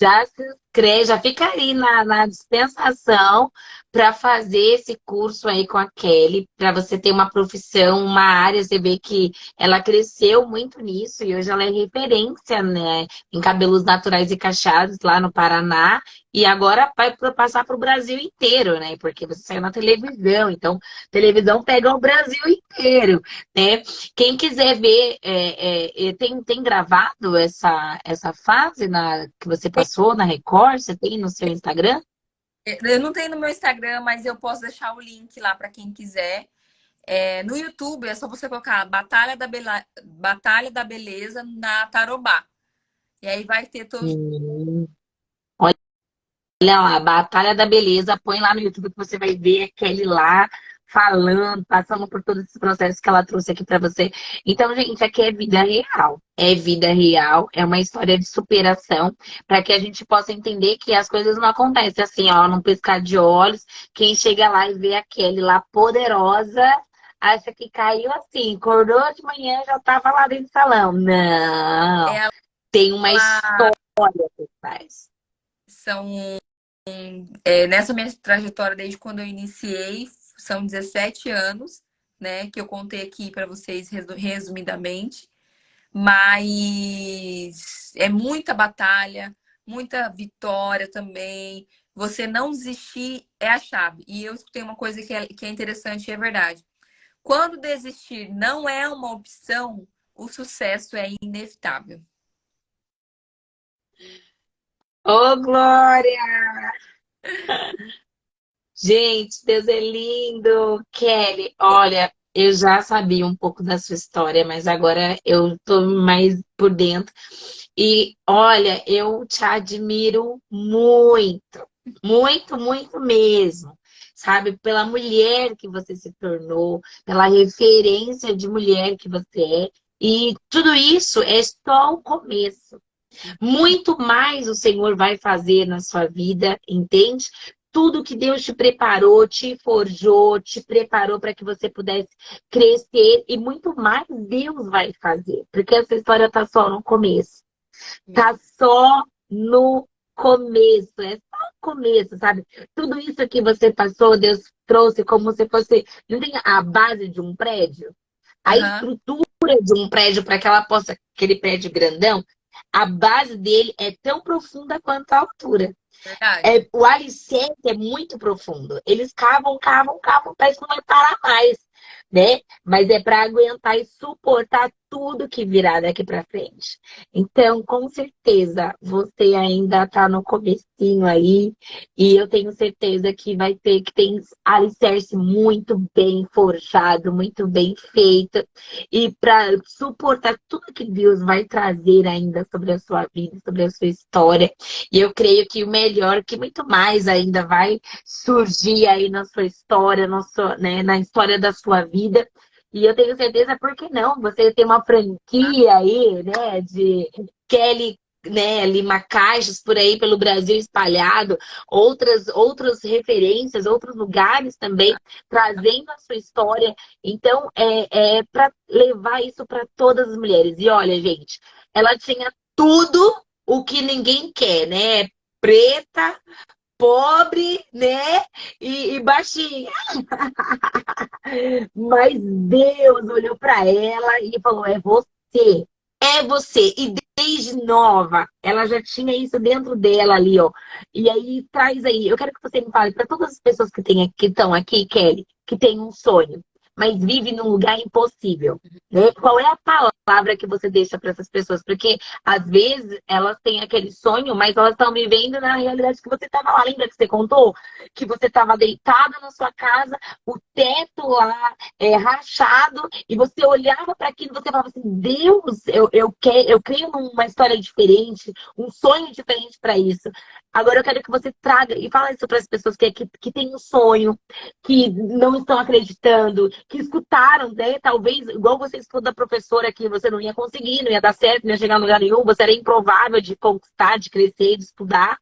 [SPEAKER 2] já se inscreve, já fica aí na dispensação para fazer esse curso aí com a Kelly, para você ter uma profissão, uma área, você vê que ela cresceu muito nisso e hoje ela é referência, né, em cabelos naturais e cacheados lá no Paraná. E agora vai passar para o Brasil inteiro, né? Porque você saiu na televisão, então televisão pega o Brasil inteiro, né? Quem quiser ver, tem gravado essa fase que você passou na Record? Você tem no seu Instagram?
[SPEAKER 3] Eu não tenho no meu Instagram, mas eu posso deixar o link lá para quem quiser. No YouTube é só você colocar Batalha da Beleza na Tarobá. E aí vai ter todos.
[SPEAKER 2] Hum. Olha lá, Batalha da Beleza, põe lá no YouTube que você vai ver a Kelly lá falando, passando por todos esses processos que ela trouxe aqui pra você. Então, gente, aqui é vida real. É vida real, é uma história de superação, para que a gente possa entender que as coisas não acontecem assim, ó, num piscar de olhos. Quem chega lá e vê a Kelly lá poderosa, acha que caiu assim, acordou de manhã já tava lá dentro do salão. Não,
[SPEAKER 3] Ela
[SPEAKER 2] tem uma história por trás.
[SPEAKER 3] são nessa minha trajetória, desde quando eu iniciei, são 17 anos, né? Que eu contei aqui para vocês resumidamente. Mas é muita batalha, muita vitória também. Você não desistir é a chave. E eu escutei uma coisa que é interessante e é verdade. Quando desistir não é uma opção, o sucesso é inevitável.
[SPEAKER 2] Ô, Glória! Gente, Deus é lindo! Kelly, olha, eu já sabia um pouco da sua história, mas agora eu tô mais por dentro. E olha, eu te admiro muito, muito, muito mesmo. Sabe, pela mulher que você se tornou, pela referência de mulher que você é. E tudo isso é só o começo. Muito mais o Senhor vai fazer na sua vida, entende? Tudo que Deus te preparou, te forjou, te preparou para que você pudesse crescer e muito mais Deus vai fazer, porque essa história está só no começo. Tá só no começo, é só o começo, sabe? Tudo isso que você passou, Deus trouxe como se fosse, não tem a base de um prédio? A
[SPEAKER 3] Aham,
[SPEAKER 2] estrutura de um prédio para que ela possa, aquele prédio grandão, a base dele é tão profunda quanto a altura.
[SPEAKER 3] verdade.
[SPEAKER 2] O alicerce é muito profundo. Eles cavam, cavam, cavam, parece que não vai parar mais, né? Mas é para aguentar e suportar tudo que virá daqui para frente. Então, com certeza, você ainda está no comecinho aí, e eu tenho certeza que vai ter que tem alicerce muito bem forjado, muito bem feito, e para suportar tudo que Deus vai trazer ainda sobre a sua vida, sobre a sua história. E eu creio que o melhor, que muito mais ainda vai surgir aí na sua história, né, na história da sua vida. E eu tenho certeza, por que não? Você tem uma franquia aí, né, de Kelly, né, Lima Caixas por aí pelo Brasil espalhado, outras referências, outros lugares também, trazendo a sua história. Então, é para levar isso para todas as mulheres. E olha, gente, ela tinha tudo o que ninguém quer, né? Preta, pobre, né? E baixinha. Mas Deus olhou para ela e falou: é você, é você. E desde nova, ela já tinha isso dentro dela ali, ó. E aí traz aí. Eu quero que você me fale para todas as pessoas que estão aqui, Kelly, que tem um sonho, mas vive num lugar impossível. Né? Qual é a palavra que você deixa para essas pessoas? Porque às vezes elas têm aquele sonho, mas elas estão vivendo na realidade que você estava lá. Lembra que você contou? Que você estava deitada na sua casa, o teto lá rachado, e você olhava para aquilo e você falava assim: Deus, eu creio numa história diferente, um sonho diferente para isso. Agora eu quero que você traga e fala isso para as pessoas que têm um sonho, que não estão acreditando, que escutaram, né? Talvez, igual você escutou da professora, que você não ia conseguir, não ia dar certo, não ia chegar em lugar nenhum, você era improvável de conquistar, de crescer, de estudar,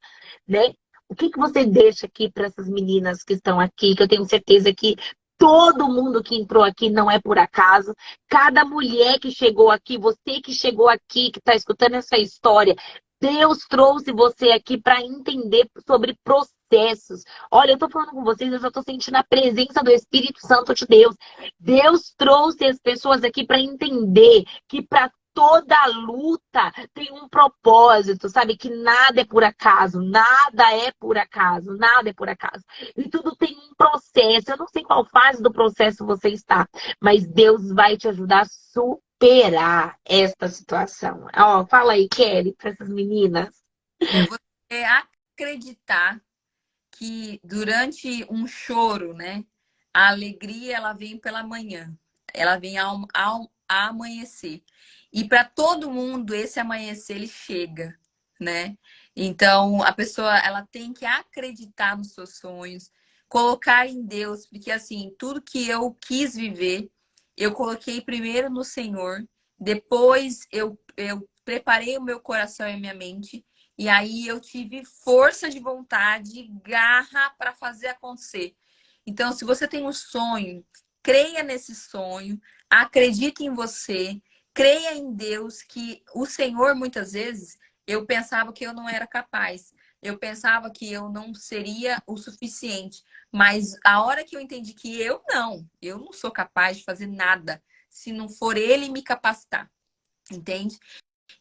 [SPEAKER 2] né? O que você deixa aqui para essas meninas que estão aqui, que eu tenho certeza que todo mundo que entrou aqui não é por acaso. Cada mulher que chegou aqui, você que chegou aqui, que está escutando essa história, Deus trouxe você aqui para entender sobre processos. Olha, eu estou falando com vocês, eu já estou sentindo a presença do Espírito Santo de Deus. Deus trouxe as pessoas aqui para entender que para toda luta tem um propósito, sabe? Que nada é por acaso, nada é por acaso, nada é por acaso. E tudo tem um processo. Eu não sei qual fase do processo você está, mas Deus vai te ajudar a superar esta situação. Ó, fala aí, Kelly, para essas meninas.
[SPEAKER 3] É você acreditar que durante um choro, né? A alegria, ela vem pela manhã. Ela vem ao amanhecer. E para todo mundo, esse amanhecer, ele chega, né? Então, a pessoa, ela tem que acreditar nos seus sonhos, colocar em Deus, porque assim, tudo que eu quis viver, eu coloquei primeiro no Senhor, depois eu preparei o meu coração e a minha mente, e aí eu tive força de vontade, garra para fazer acontecer. Então, se você tem um sonho, creia nesse sonho, acredite em você, creia em Deus, que o Senhor, muitas vezes, eu pensava que eu não era capaz. Eu pensava que eu não seria o suficiente. Mas a hora que eu entendi que eu não sou capaz de fazer nada se não for Ele me capacitar. Entende?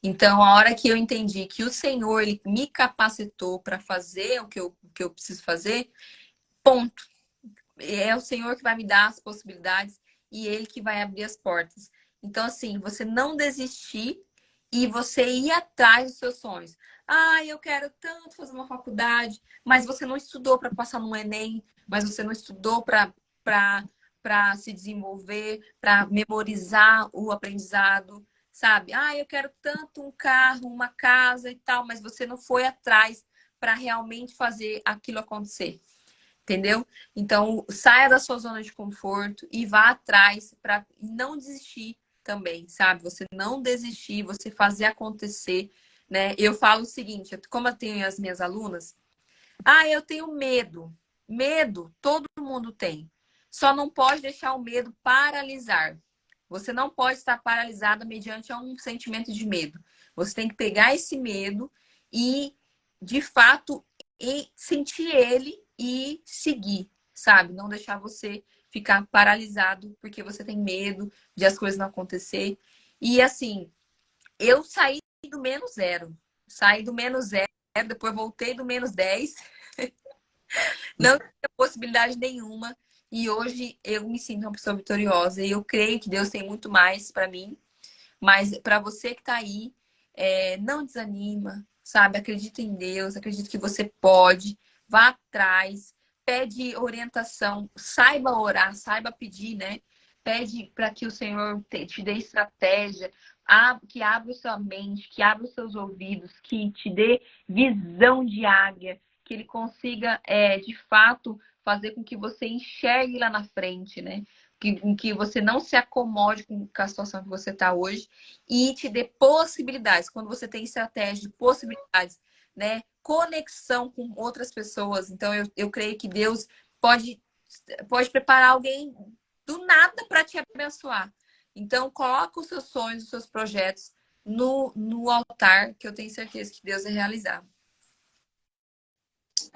[SPEAKER 3] Então, a hora que eu entendi que o Senhor ele me capacitou para fazer o que eu preciso fazer, ponto. É o Senhor que vai me dar as possibilidades e Ele que vai abrir as portas. Então, assim, você não desistir e você ir atrás dos seus sonhos. Ah, eu quero tanto fazer uma faculdade, mas você não estudou para passar no Enem, mas você não estudou para se desenvolver, para memorizar o aprendizado, sabe? Ah, eu quero tanto um carro, uma casa e tal, mas você não foi atrás para realmente fazer aquilo acontecer. Entendeu? Então, saia da sua zona de conforto e vá atrás para não desistir também, sabe? Você não desistir, você fazer acontecer, né? Eu falo o seguinte, como eu tenho as minhas alunas, eu tenho medo. Medo, todo mundo tem. Só não pode deixar o medo paralisar. Você não pode estar paralisada mediante um sentimento de medo. Você tem que pegar esse medo e, de fato, sentir ele e seguir, sabe? Não deixar você ficar paralisado porque você tem medo de as coisas não acontecer. E assim, eu saí do menos zero. Saí do menos zero, depois voltei do menos 10. Não tinha possibilidade nenhuma. E hoje eu me sinto uma pessoa vitoriosa. E eu creio que Deus tem muito mais para mim. Mas para você que está aí, não desanima, sabe? Acredita em Deus, acredita que você pode. Vá atrás, pede orientação, saiba orar, saiba pedir, né? Pede para que o Senhor te dê estratégia, que abra sua mente, que abra os seus ouvidos, que te dê visão de águia, que ele consiga, de fato, fazer com que você enxergue lá na frente, né? Que você não se acomode com a situação que você está hoje e te dê possibilidades. Quando você tem estratégia de possibilidades, né? Conexão com outras pessoas. Então, eu creio que Deus pode preparar alguém do nada para te abençoar. Então, coloca os seus sonhos, os seus projetos no altar, que eu tenho certeza que Deus vai realizar.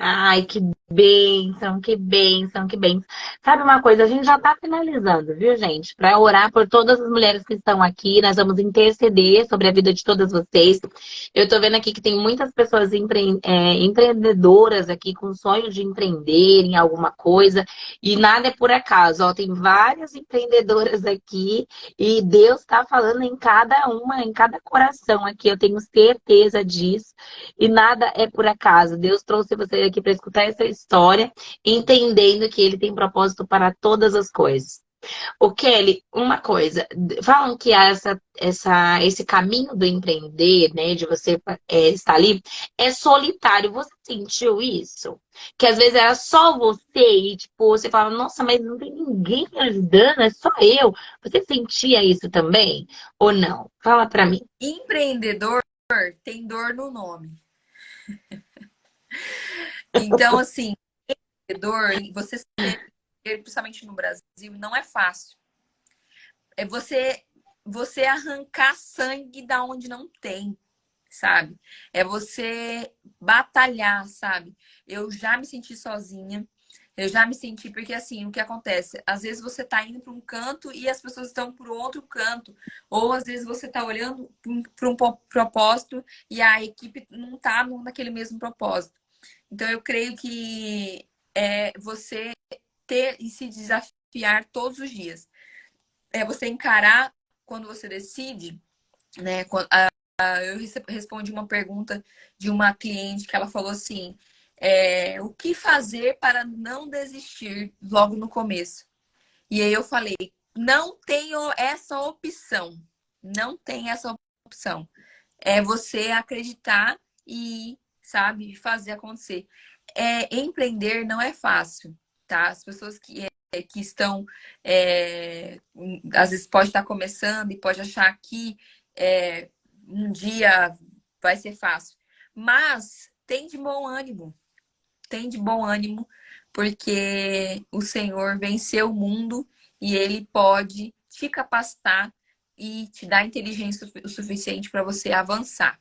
[SPEAKER 2] Ai, que bênção, que bênção, que bênção. Sabe uma coisa? A gente já está finalizando, viu, gente? Para orar por todas as mulheres que estão aqui, nós vamos interceder sobre a vida de todas vocês. Eu estou vendo aqui que tem muitas pessoas empreendedoras aqui com sonho de empreender em alguma coisa e nada é por acaso. Ó, tem várias empreendedoras aqui e Deus está falando em cada uma, em cada coração aqui. Eu tenho certeza disso. E nada é por acaso. Deus trouxe você aqui para escutar essa história, entendendo que Ele tem propósito para todas as coisas. O Kelly, uma coisa, falam que esse caminho do empreender, né, de você estar ali, é solitário. Você sentiu isso? Que às vezes era só você e, tipo, você falava, nossa, mas não tem ninguém me ajudando, é só eu. Você sentia isso também? Ou não? Fala para mim.
[SPEAKER 3] Empreendedor tem dor no nome. Então, assim, empreendedor, você ser, principalmente no Brasil, não é fácil. É você arrancar sangue da onde não tem, sabe? É você batalhar, sabe? Eu já me senti sozinha. Eu já me senti, porque assim, o que acontece? Às vezes você tá indo para um canto e as pessoas estão para outro canto. Ou às vezes você tá olhando para um propósito e a equipe não tá naquele mesmo propósito. Então eu creio que é você ter e se desafiar todos os dias. É você encarar quando você decide, né? Eu respondi uma pergunta de uma cliente que ela falou assim: o que fazer para não desistir logo no começo? E aí eu falei, não tenho essa opção. Não tem essa opção. É você acreditar e, sabe, fazer acontecer. Empreender não é fácil, tá? As pessoas que estão, às vezes pode estar começando e pode achar que um dia vai ser fácil. Mas tem de bom ânimo, porque o Senhor venceu o mundo e Ele pode te capacitar e te dar inteligência o suficiente para você avançar.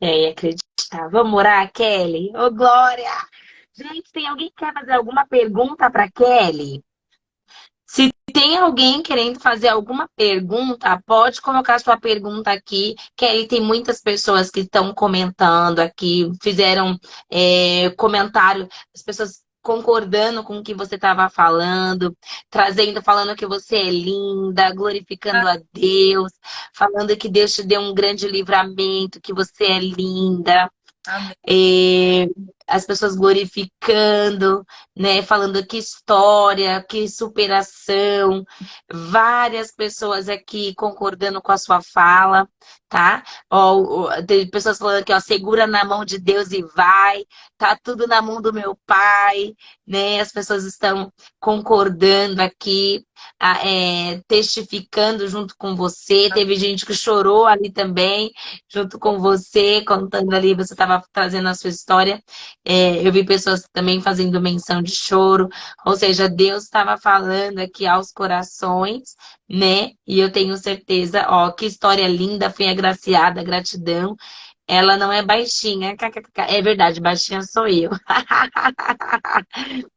[SPEAKER 2] E acreditar. Vamos orar, Kelly? Ô, Glória! Gente, tem alguém que quer fazer alguma pergunta para Kelly? Se tem alguém querendo fazer alguma pergunta, pode colocar sua pergunta aqui. Kelly, tem muitas pessoas que estão comentando aqui, fizeram comentário, as pessoas concordando com o que você estava falando, falando que você é linda, glorificando a Deus, falando que Deus te deu um grande livramento, que você é linda.
[SPEAKER 3] Amém.
[SPEAKER 2] As pessoas glorificando, né? Falando que história, que superação. Várias pessoas aqui concordando com a sua fala, tá? Tem pessoas falando aqui, ó, segura na mão de Deus e vai. Tá tudo na mão do meu pai, né? As pessoas estão concordando aqui, testificando junto com você. Teve gente que chorou ali também, junto com você, contando ali, você estava trazendo a sua história. Eu vi pessoas também fazendo menção de choro, ou seja, Deus estava falando aqui aos corações, né? E eu tenho certeza, ó, que história linda, fui agraciada, gratidão. Ela não é baixinha, é verdade, baixinha sou eu.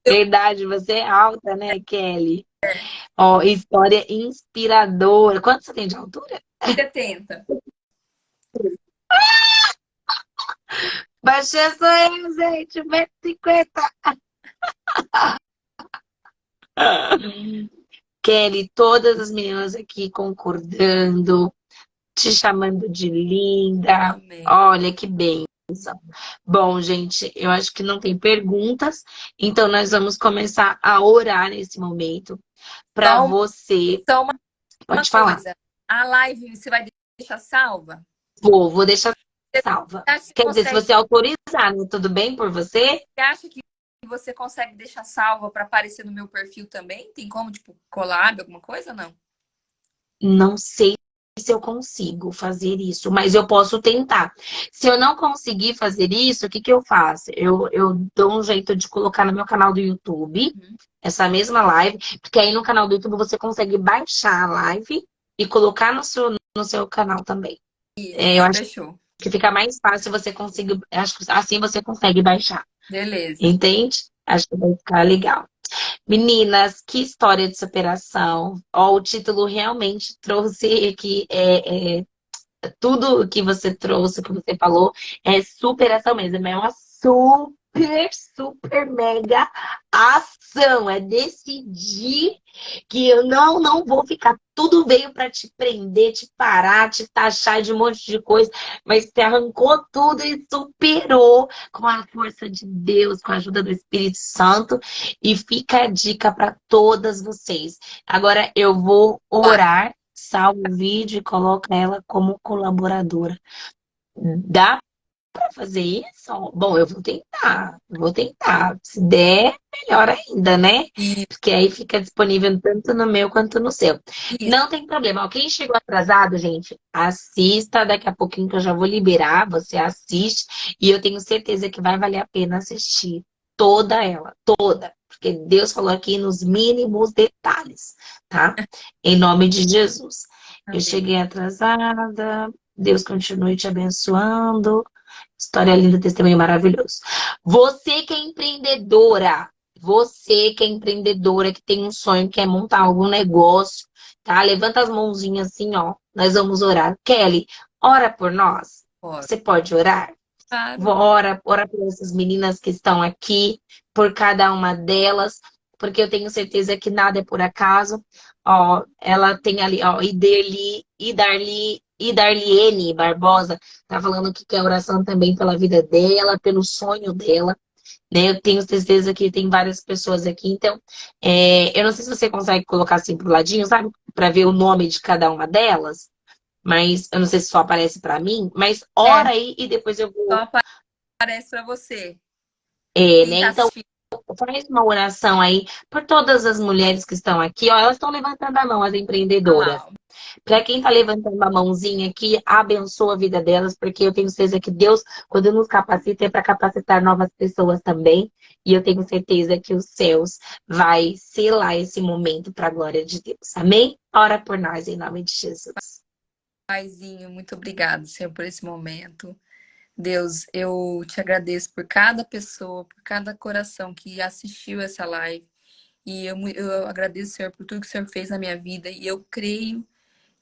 [SPEAKER 2] Verdade, você é alta, né, Kelly? Ó, história inspiradora. Quanto você tem de altura?
[SPEAKER 3] 70.
[SPEAKER 2] Baixinha sou eu, gente, 1,50 m. Kelly, todas as meninas aqui concordando, te chamando de linda.
[SPEAKER 3] Amém.
[SPEAKER 2] Olha que bênção. Bom, gente, eu acho que não tem perguntas, então nós vamos começar a orar nesse momento para você.
[SPEAKER 3] Só uma
[SPEAKER 2] Pode falar.
[SPEAKER 3] coisa. A live você vai deixar salva?
[SPEAKER 2] Vou deixar salva. Quer dizer, se
[SPEAKER 3] Consegue...
[SPEAKER 2] você autorizar, né? Tudo bem por você?
[SPEAKER 3] Você acha que você consegue deixar salva para aparecer no meu perfil também? Tem como, tipo, collab, alguma coisa ou não?
[SPEAKER 2] Não sei se eu consigo fazer isso, mas eu posso tentar. Se eu não conseguir fazer isso, o que que eu faço? Eu dou um jeito de colocar no meu canal do YouTube, essa mesma live, porque aí no canal do YouTube você consegue baixar a live e colocar no seu canal também. Eu acho
[SPEAKER 3] Fechou.
[SPEAKER 2] que fica mais fácil você conseguir, acho que assim você consegue baixar.
[SPEAKER 3] Beleza.
[SPEAKER 2] Entende? Acho que vai ficar legal. Meninas, que história de superação. Ó, o título realmente trouxe aqui tudo que você trouxe, que você falou, é superação mesmo. É uma super mega ação. É decidir que eu não vou ficar. Tudo veio para te prender, te parar, te taxar de um monte de coisa, mas você arrancou tudo e superou com a força de Deus, com a ajuda do Espírito Santo. E fica a dica para todas vocês. Agora eu vou orar, salva o vídeo e coloca ela como colaboradora. Dá para fazer isso? Bom, eu vou tentar. Se der, melhor ainda, né? Porque aí fica disponível tanto no meu quanto no seu. Não tem problema. Quem chegou atrasado, gente, assista. Daqui a pouquinho que eu já vou liberar, você assiste. E eu tenho certeza que vai valer a pena assistir toda ela, toda. Porque Deus falou aqui nos mínimos detalhes, tá? Em nome de Jesus. Eu cheguei atrasada. Deus continue te abençoando. História linda, testemunho maravilhoso. Você que é empreendedora, que tem um sonho, quer montar algum negócio, tá? Levanta as mãozinhas assim, ó. Nós vamos orar. Kelly, ora por nós. Você pode orar?
[SPEAKER 3] Claro.
[SPEAKER 2] Ora por essas meninas que estão aqui, por cada uma delas, porque eu tenho certeza que nada é por acaso. Ó, ela tem ali, ó, Darliene Barbosa tá falando que quer oração também pela vida dela, pelo sonho dela. né? Eu tenho certeza que tem várias pessoas aqui, então eu não sei se você consegue colocar assim pro ladinho, sabe? Para ver o nome de cada uma delas, mas eu não sei se só aparece para mim, mas ora
[SPEAKER 3] É,
[SPEAKER 2] aí e depois eu vou,
[SPEAKER 3] só aparece para você.
[SPEAKER 2] né?
[SPEAKER 3] Quem tá
[SPEAKER 2] Então
[SPEAKER 3] assistindo.
[SPEAKER 2] faz uma oração aí por todas as mulheres que estão aqui, ó, elas estão levantando a mão, as
[SPEAKER 3] Olha
[SPEAKER 2] empreendedoras.
[SPEAKER 3] lá, ó.
[SPEAKER 2] Para quem está levantando a mãozinha aqui, abençoa a vida delas, porque eu tenho certeza que Deus, quando nos capacita, é para capacitar novas pessoas também. E eu tenho certeza que os céus vai selar esse momento para a glória de Deus. Amém? Ora por nós, em nome de Jesus.
[SPEAKER 3] Paizinho, muito obrigado, Senhor, por esse momento. Deus, eu te agradeço por cada pessoa, por cada coração que assistiu essa live. E eu agradeço, Senhor, por tudo que o Senhor fez na minha vida. E eu creio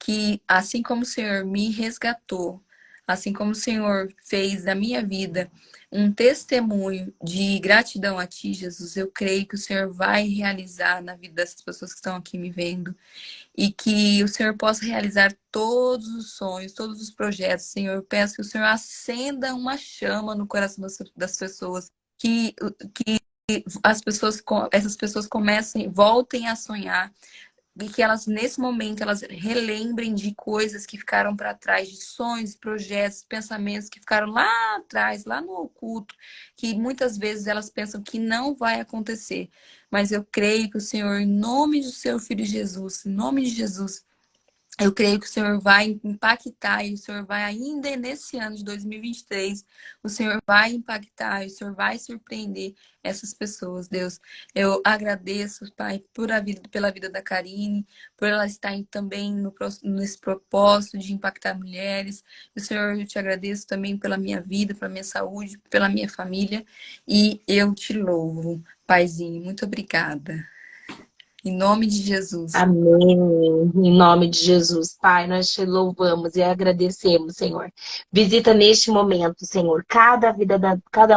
[SPEAKER 3] que, assim como o Senhor me resgatou, assim como o Senhor fez da minha vida um testemunho de gratidão a Ti, Jesus, eu creio que o Senhor vai realizar na vida dessas pessoas que estão aqui me vendo. E que o Senhor possa realizar todos os sonhos, todos os projetos, Senhor. Eu peço que o Senhor acenda uma chama no coração das pessoas, que essas pessoas comecem, voltem a sonhar, e que elas, nesse momento, elas relembrem de coisas que ficaram para trás, de sonhos, projetos, pensamentos que ficaram lá atrás, lá no oculto, que muitas vezes elas pensam que não vai acontecer. Mas eu creio que o Senhor, em nome do seu Filho Jesus, em nome de Jesus, eu creio que o Senhor vai impactar e o Senhor vai, ainda nesse ano de 2023, o Senhor vai impactar e o Senhor vai surpreender essas pessoas, Deus. Eu agradeço, Pai, pela vida da Karine, por ela estar também nesse propósito de impactar mulheres. E, Senhor, eu te agradeço também pela minha vida, pela minha saúde, pela minha família. E eu te louvo, Paizinho. Muito obrigada. Em nome de Jesus.
[SPEAKER 2] Amém. Em nome de Jesus, Pai, nós te louvamos e agradecemos, Senhor. Visita neste momento, Senhor, cada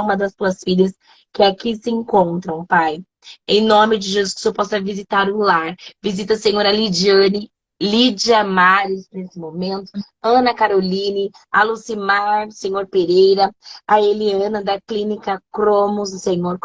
[SPEAKER 2] uma das tuas filhas que aqui se encontram, Pai. Em nome de Jesus, que o Senhor possa visitar o lar. Visita, Senhor, a Lidiane, Lídia Mares, nesse momento, Ana Caroline, a Lucimar, Senhor Pereira, a Eliana da Clínica Cronos, Senhor,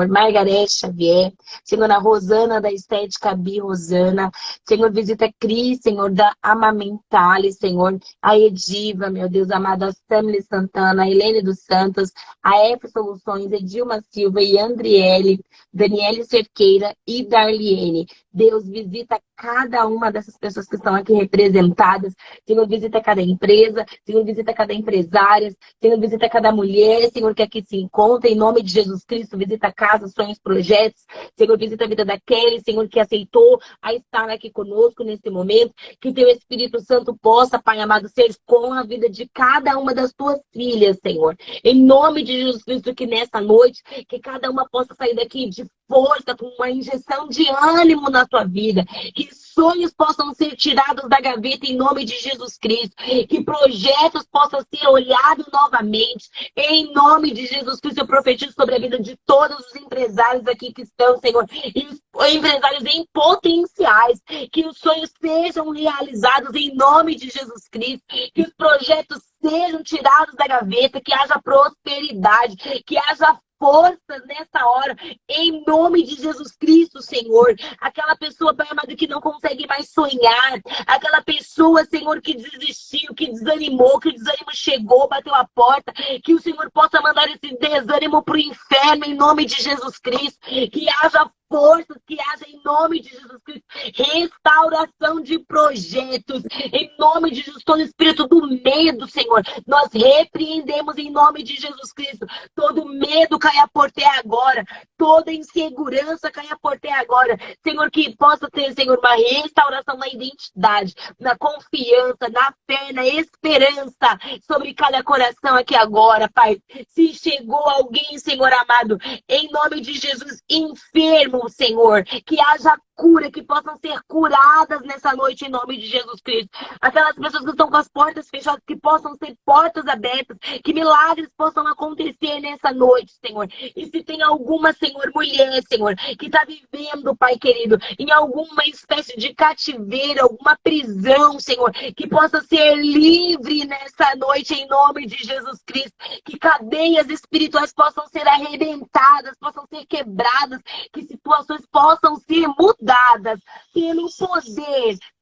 [SPEAKER 2] Margarete Xavier, Senhor, a Rosana da Estética Bi Rosana. Senhor, visita a Cris, Senhor, da Amamentale, Senhor. A Ediva, meu Deus amado, a Samile Santana, a Helene dos Santos, a F Soluções, Edilma Silva e Andriele, Daniele Cerqueira e Darliene. Deus, visita cada uma dessas pessoas que estão aqui representadas. Senhor, visita cada empresa. Senhor, visita cada empresária. Senhor, visita cada mulher, Senhor, que aqui se encontra. Em nome de Jesus Cristo, visita casas, sonhos, projetos. Senhor, visita a vida da Kelly, Senhor, que aceitou a estar aqui conosco nesse momento. Que teu Espírito Santo possa, Pai amado, ser com a vida de cada uma das tuas filhas, Senhor. Em nome de Jesus Cristo, que nessa noite, que cada uma possa sair daqui de força, com uma injeção de ânimo na sua vida. Que sonhos possam ser tirados da gaveta em nome de Jesus Cristo. Que projetos possam ser olhados novamente. Em nome de Jesus Cristo, eu profetizo sobre a vida de todos os empresários aqui que estão, Senhor. E os empresários em potenciais. Que os sonhos sejam realizados em nome de Jesus Cristo. Que os projetos sejam tirados da gaveta. Que haja prosperidade. Que haja força nessa hora, em nome de Jesus Cristo, Senhor. Aquela pessoa, Pai amado, que não consegue mais sonhar, aquela pessoa, Senhor, que desistiu, que desanimou, que o desânimo chegou, bateu a porta, que o Senhor possa mandar esse desânimo pro inferno, em nome de Jesus Cristo, que haja forças, que haja em nome de Jesus Cristo, restauração de projetos, em nome de Jesus, todo espírito do medo, Senhor, nós repreendemos em nome de Jesus Cristo, todo medo caia por terra agora, toda insegurança caia por terra agora, Senhor, que possa ter, Senhor, uma restauração na identidade, na confiança, na fé, na esperança sobre cada coração aqui agora, Pai. Se chegou alguém, Senhor amado, em nome de Jesus, enfermo, Senhor, que haja cura, que possam ser curadas nessa noite em nome de Jesus Cristo. Aquelas pessoas que estão com as portas fechadas, que possam ser portas abertas, que milagres possam acontecer nessa noite, Senhor. E se tem alguma, Senhor, mulher, Senhor, que está vivendo, Pai querido, em alguma espécie de cativeiro, alguma prisão, Senhor, que possa ser livre nessa noite em nome de Jesus Cristo, que cadeias espirituais possam ser arrebentadas, possam ser quebradas, que situações possam ser mudadas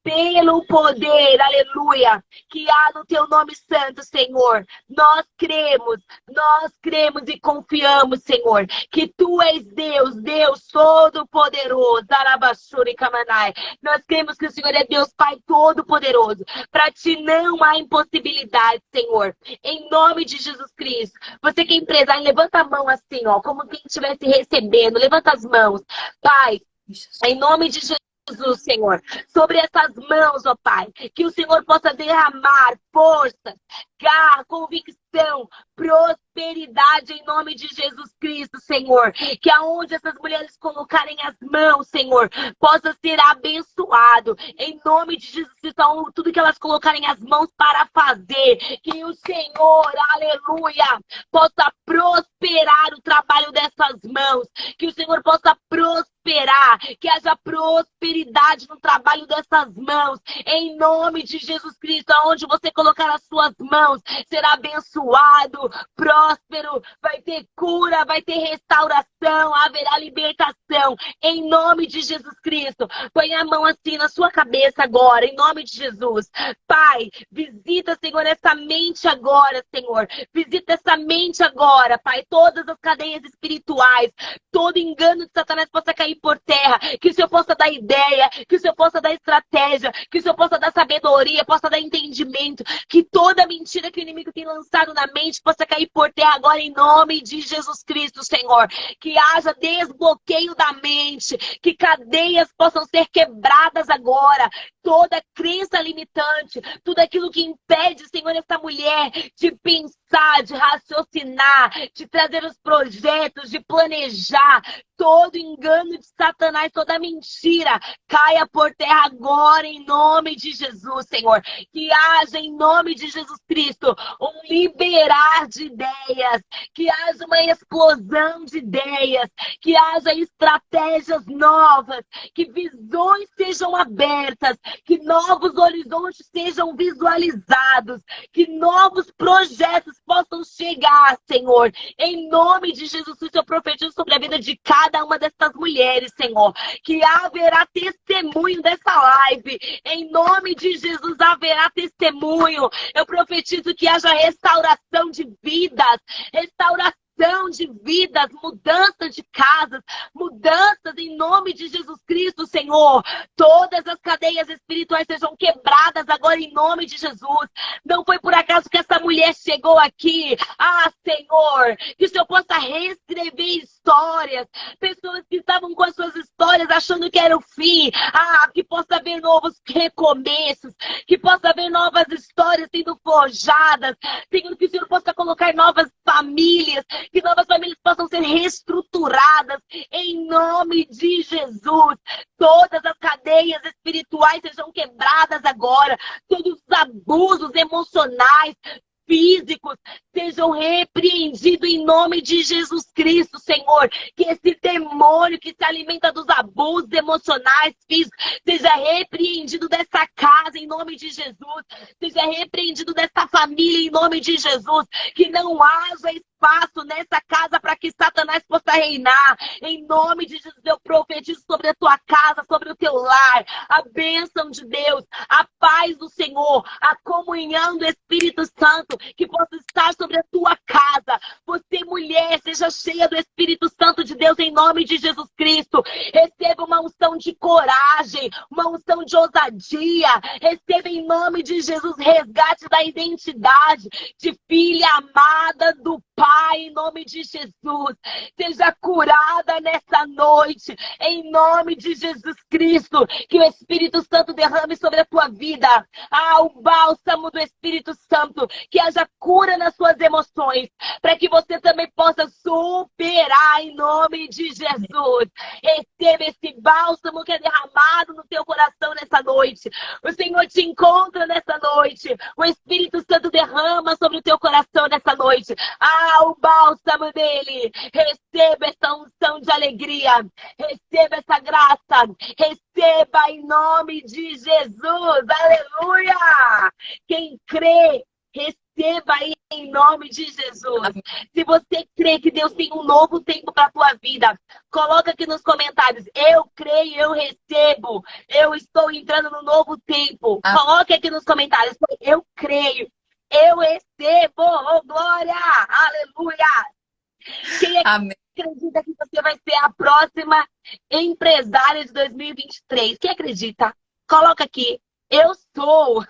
[SPEAKER 2] pelo poder, aleluia, que há no teu nome santo, Senhor. Nós cremos e confiamos, Senhor, que tu és Deus, Deus todo-poderoso. Nós cremos que o Senhor é Deus Pai todo-poderoso. Para ti não há impossibilidade, Senhor. Em nome de Jesus Cristo. Você que é empresário, levanta a mão assim, ó, como quem estivesse recebendo. Levanta as mãos. Pai, em nome de Jesus, Senhor, sobre essas mãos, ó Pai, que o Senhor possa derramar força, garra, convicção, prosperidade em nome de Jesus Cristo, Senhor. Que aonde essas mulheres colocarem as mãos, Senhor, possa ser abençoado. Em nome de Jesus Cristo, tudo que elas colocarem as mãos para fazer, que o Senhor, aleluia, possa prosperar o trabalho dessas mãos. Que o Senhor possa prosperar, que haja prosperidade no trabalho dessas mãos. Em nome de Jesus Cristo, aonde você colocar as suas mãos, será abençoado, próspero, vai ter cura, vai ter restauração, haverá libertação, em nome de Jesus Cristo. Põe a mão assim na sua cabeça agora, em nome de Jesus. Pai, visita, Senhor, essa mente agora, Senhor. Visita essa mente agora, Pai. Todas as cadeias espirituais, todo engano de Satanás possa cair por terra. Que o Senhor possa dar ideia, que o Senhor possa dar estratégia, que o Senhor possa dar sabedoria, possa dar entendimento. Que toda mentira que o inimigo tem lançado na mente possa cair por terra agora em nome de Jesus Cristo, Senhor. Que haja desbloqueio da mente, que cadeias possam ser quebradas agora. Toda crença limitante, tudo aquilo que impede, Senhor, essa mulher de pensar, de raciocinar, de trazer os projetos, de planejar. Todo engano de Satanás, toda mentira, caia por terra agora em nome de Jesus, Senhor. Que haja em nome de Jesus Cristo um liberar de ideias, que haja uma explosão de ideias, que haja estratégias novas, que visões sejam abertas, que novos horizontes sejam visualizados, que novos projetos possam chegar, Senhor. Em nome de Jesus Cristo, eu profetizo sobre a vida de cada uma dessas mulheres, Senhor, que haverá testemunho dessa live. Em nome de Jesus haverá testemunho. Eu profetizo que haja restauração de vidas, mudanças de casas, mudanças em nome de Jesus Cristo, Senhor. Todas as cadeias espirituais sejam quebradas agora em nome de Jesus. Não foi por acaso que essa mulher chegou aqui. Ah, Senhor, que o Senhor possa reescrever histórias. Pessoas que estavam com as suas histórias achando que era o fim. Ah, que possa haver novos recomeços, que possa haver novas histórias sendo forjadas. Senhor, que o Senhor possa colocar novas famílias, que novas famílias possam ser reestruturadas em nome de Jesus. Todas as cadeias espirituais sejam quebradas agora. Todos os abusos emocionais, físicos, sejam repreendidos em nome de Jesus Cristo, Senhor. Que esse demônio que se alimenta dos abusos emocionais, físicos, seja repreendido dessa casa em nome de Jesus. Seja repreendido dessa família em nome de Jesus. Que não haja espaço nessa casa para que Satanás possa reinar. Em nome de Jesus, eu profetizo sobre a tua casa, sobre o teu lar, a bênção de Deus, a paz do Senhor, a comunhão do Espírito Santo, que possa estar sobre a tua casa. Você, mulher, seja cheia do Espírito Santo de Deus em nome de Jesus Cristo. Receba uma unção de coragem, uma unção de ousadia. Receba em nome de Jesus resgate da identidade de filha amada do Pai, em nome de Jesus. Seja curada nessa noite, em nome de Jesus Cristo. Que o Espírito Santo derrame sobre a tua vida. Ah, o bálsamo do Espírito Santo. Que haja cura nas suas emoções, para que você também e possa superar em nome de Jesus. Receba esse bálsamo que é derramado no teu coração nessa noite. O Senhor te encontra nessa noite. O Espírito Santo derrama sobre o teu coração nessa noite. O bálsamo dele. Receba essa unção de alegria. Receba essa graça. Receba em nome de Jesus. Aleluia! Quem crê, receba aí em nome de Jesus. Se você crê que Deus tem um novo tempo para a tua vida, coloca aqui nos comentários. Eu creio, eu recebo. Eu estou entrando no novo tempo. Coloque aqui nos comentários. Eu creio, eu recebo. Oh, glória! Aleluia! Quem
[SPEAKER 3] Amém.
[SPEAKER 2] acredita que você vai ser a próxima empresária de 2023? Quem acredita? Coloca aqui. Eu sou.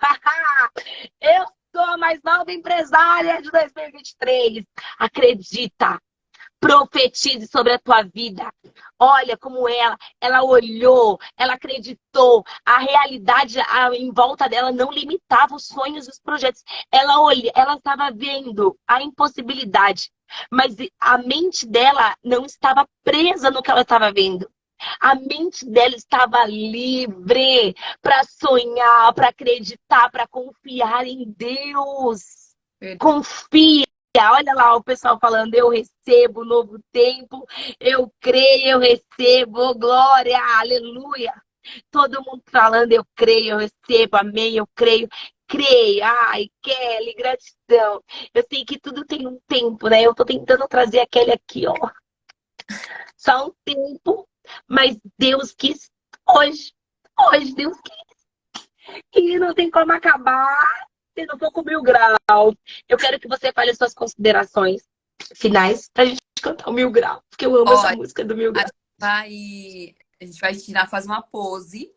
[SPEAKER 2] Eu sou a mais nova empresária de 2023. Acredita. Profetize sobre a tua vida. Olha como ela olhou, ela acreditou. A realidade em volta dela não limitava os sonhos e os projetos. Ela estava vendo a impossibilidade, mas a mente dela não estava presa no que ela estava vendo. A mente dela estava livre para sonhar, para acreditar, para confiar em Deus. Confia. Olha lá o pessoal falando, eu recebo novo tempo, eu creio, eu recebo, glória, aleluia. Todo mundo falando, eu creio, eu recebo, amém, eu creio. Creia, ai, Kelly, gratidão. Eu sei que tudo tem um tempo, né? Eu tô tentando trazer a Kelly aqui, ó. Só um tempo, mas Deus quis hoje. Hoje Deus quis. E não tem como acabar se não for com 1000 graus. Eu quero que você fale as suas considerações finais pra gente cantar o 1000 graus. Porque eu amo essa música do 1000 graus.
[SPEAKER 3] A gente vai tirar, fazer uma pose.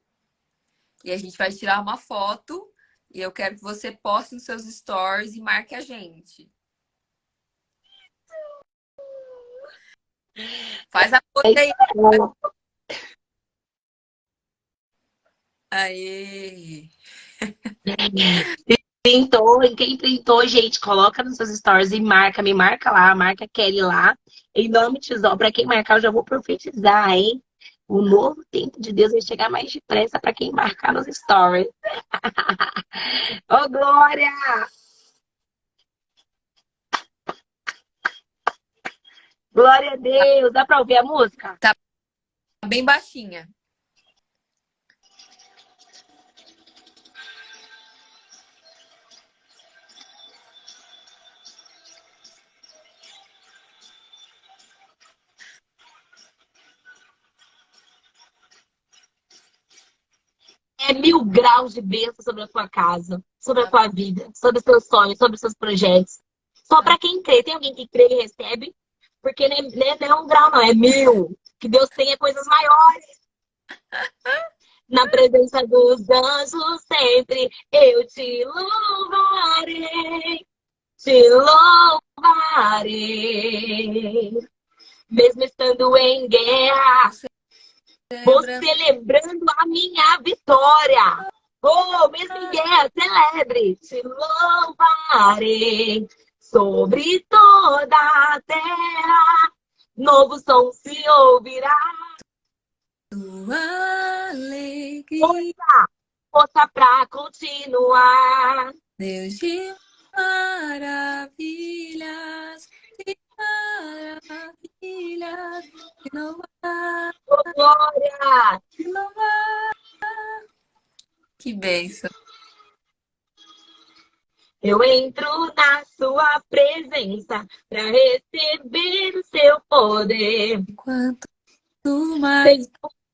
[SPEAKER 3] E a gente vai tirar uma foto. E eu quero que você poste nos seus stories e marque a gente. Faz a pose aí. Aê!
[SPEAKER 2] Printou, quem printou, gente, coloca nos seus stories e marca, me marca lá, marca a Kelly lá. Em nome de Jesus, pra quem marcar, eu já vou profetizar, hein? O novo tempo de Deus vai chegar mais depressa pra quem marcar nos stories. Ô, glória! Glória a Deus! Dá pra ouvir a música?
[SPEAKER 3] Tá bem baixinha.
[SPEAKER 2] É 1000 graus de bênção sobre a tua casa, sobre a tua vida, sobre os teus sonhos, sobre os seus projetos. Só para quem crê. Tem alguém que crê e recebe? Porque não é 1 grau, não. É 1000. Que Deus tenha coisas maiores. Na presença dos anjos sempre eu te louvarei. Te louvarei. Mesmo estando em guerra. Vou celebrando a minha vitória. Oh, mesmo em guerra, celebre. Te louvarei sobre toda a terra. Novo som se ouvirá.
[SPEAKER 3] Tua alegria.
[SPEAKER 2] Força pra continuar.
[SPEAKER 3] Deus de maravilhas. De maravilhas. De louvar.
[SPEAKER 2] Oh, glória!
[SPEAKER 3] De louvar. Que bênção.
[SPEAKER 2] Eu entro na sua presença para receber o seu poder.
[SPEAKER 3] Quanto mais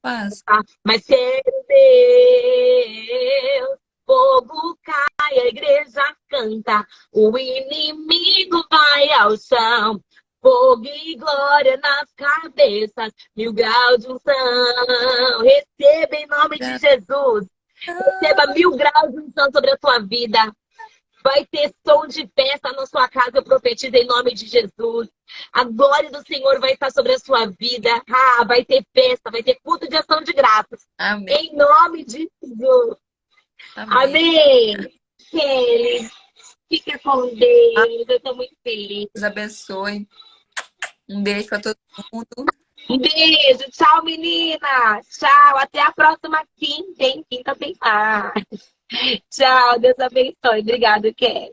[SPEAKER 3] faço.
[SPEAKER 2] Mas quero Deus, fogo cai, a igreja canta, o inimigo vai ao chão. Fogo e glória nas cabeças, 1000 graus de unção. Receba em nome de Jesus. Receba 1000 graus de unção sobre a tua vida. Vai ter som de festa na sua casa, eu profetizo em nome de Jesus. A glória do Senhor vai estar sobre a sua vida. Vai ter festa, vai ter culto de ação de graças.
[SPEAKER 3] Amém.
[SPEAKER 2] Em nome de Jesus. Amém. Kelly, fica com Deus. Eu estou muito feliz.
[SPEAKER 3] Deus abençoe. Um beijo para todo mundo.
[SPEAKER 2] Um beijo, tchau, menina! Tchau, até a próxima quinta, hein? Quinta tem mais. Tchau, Deus abençoe. Obrigada, Kelly.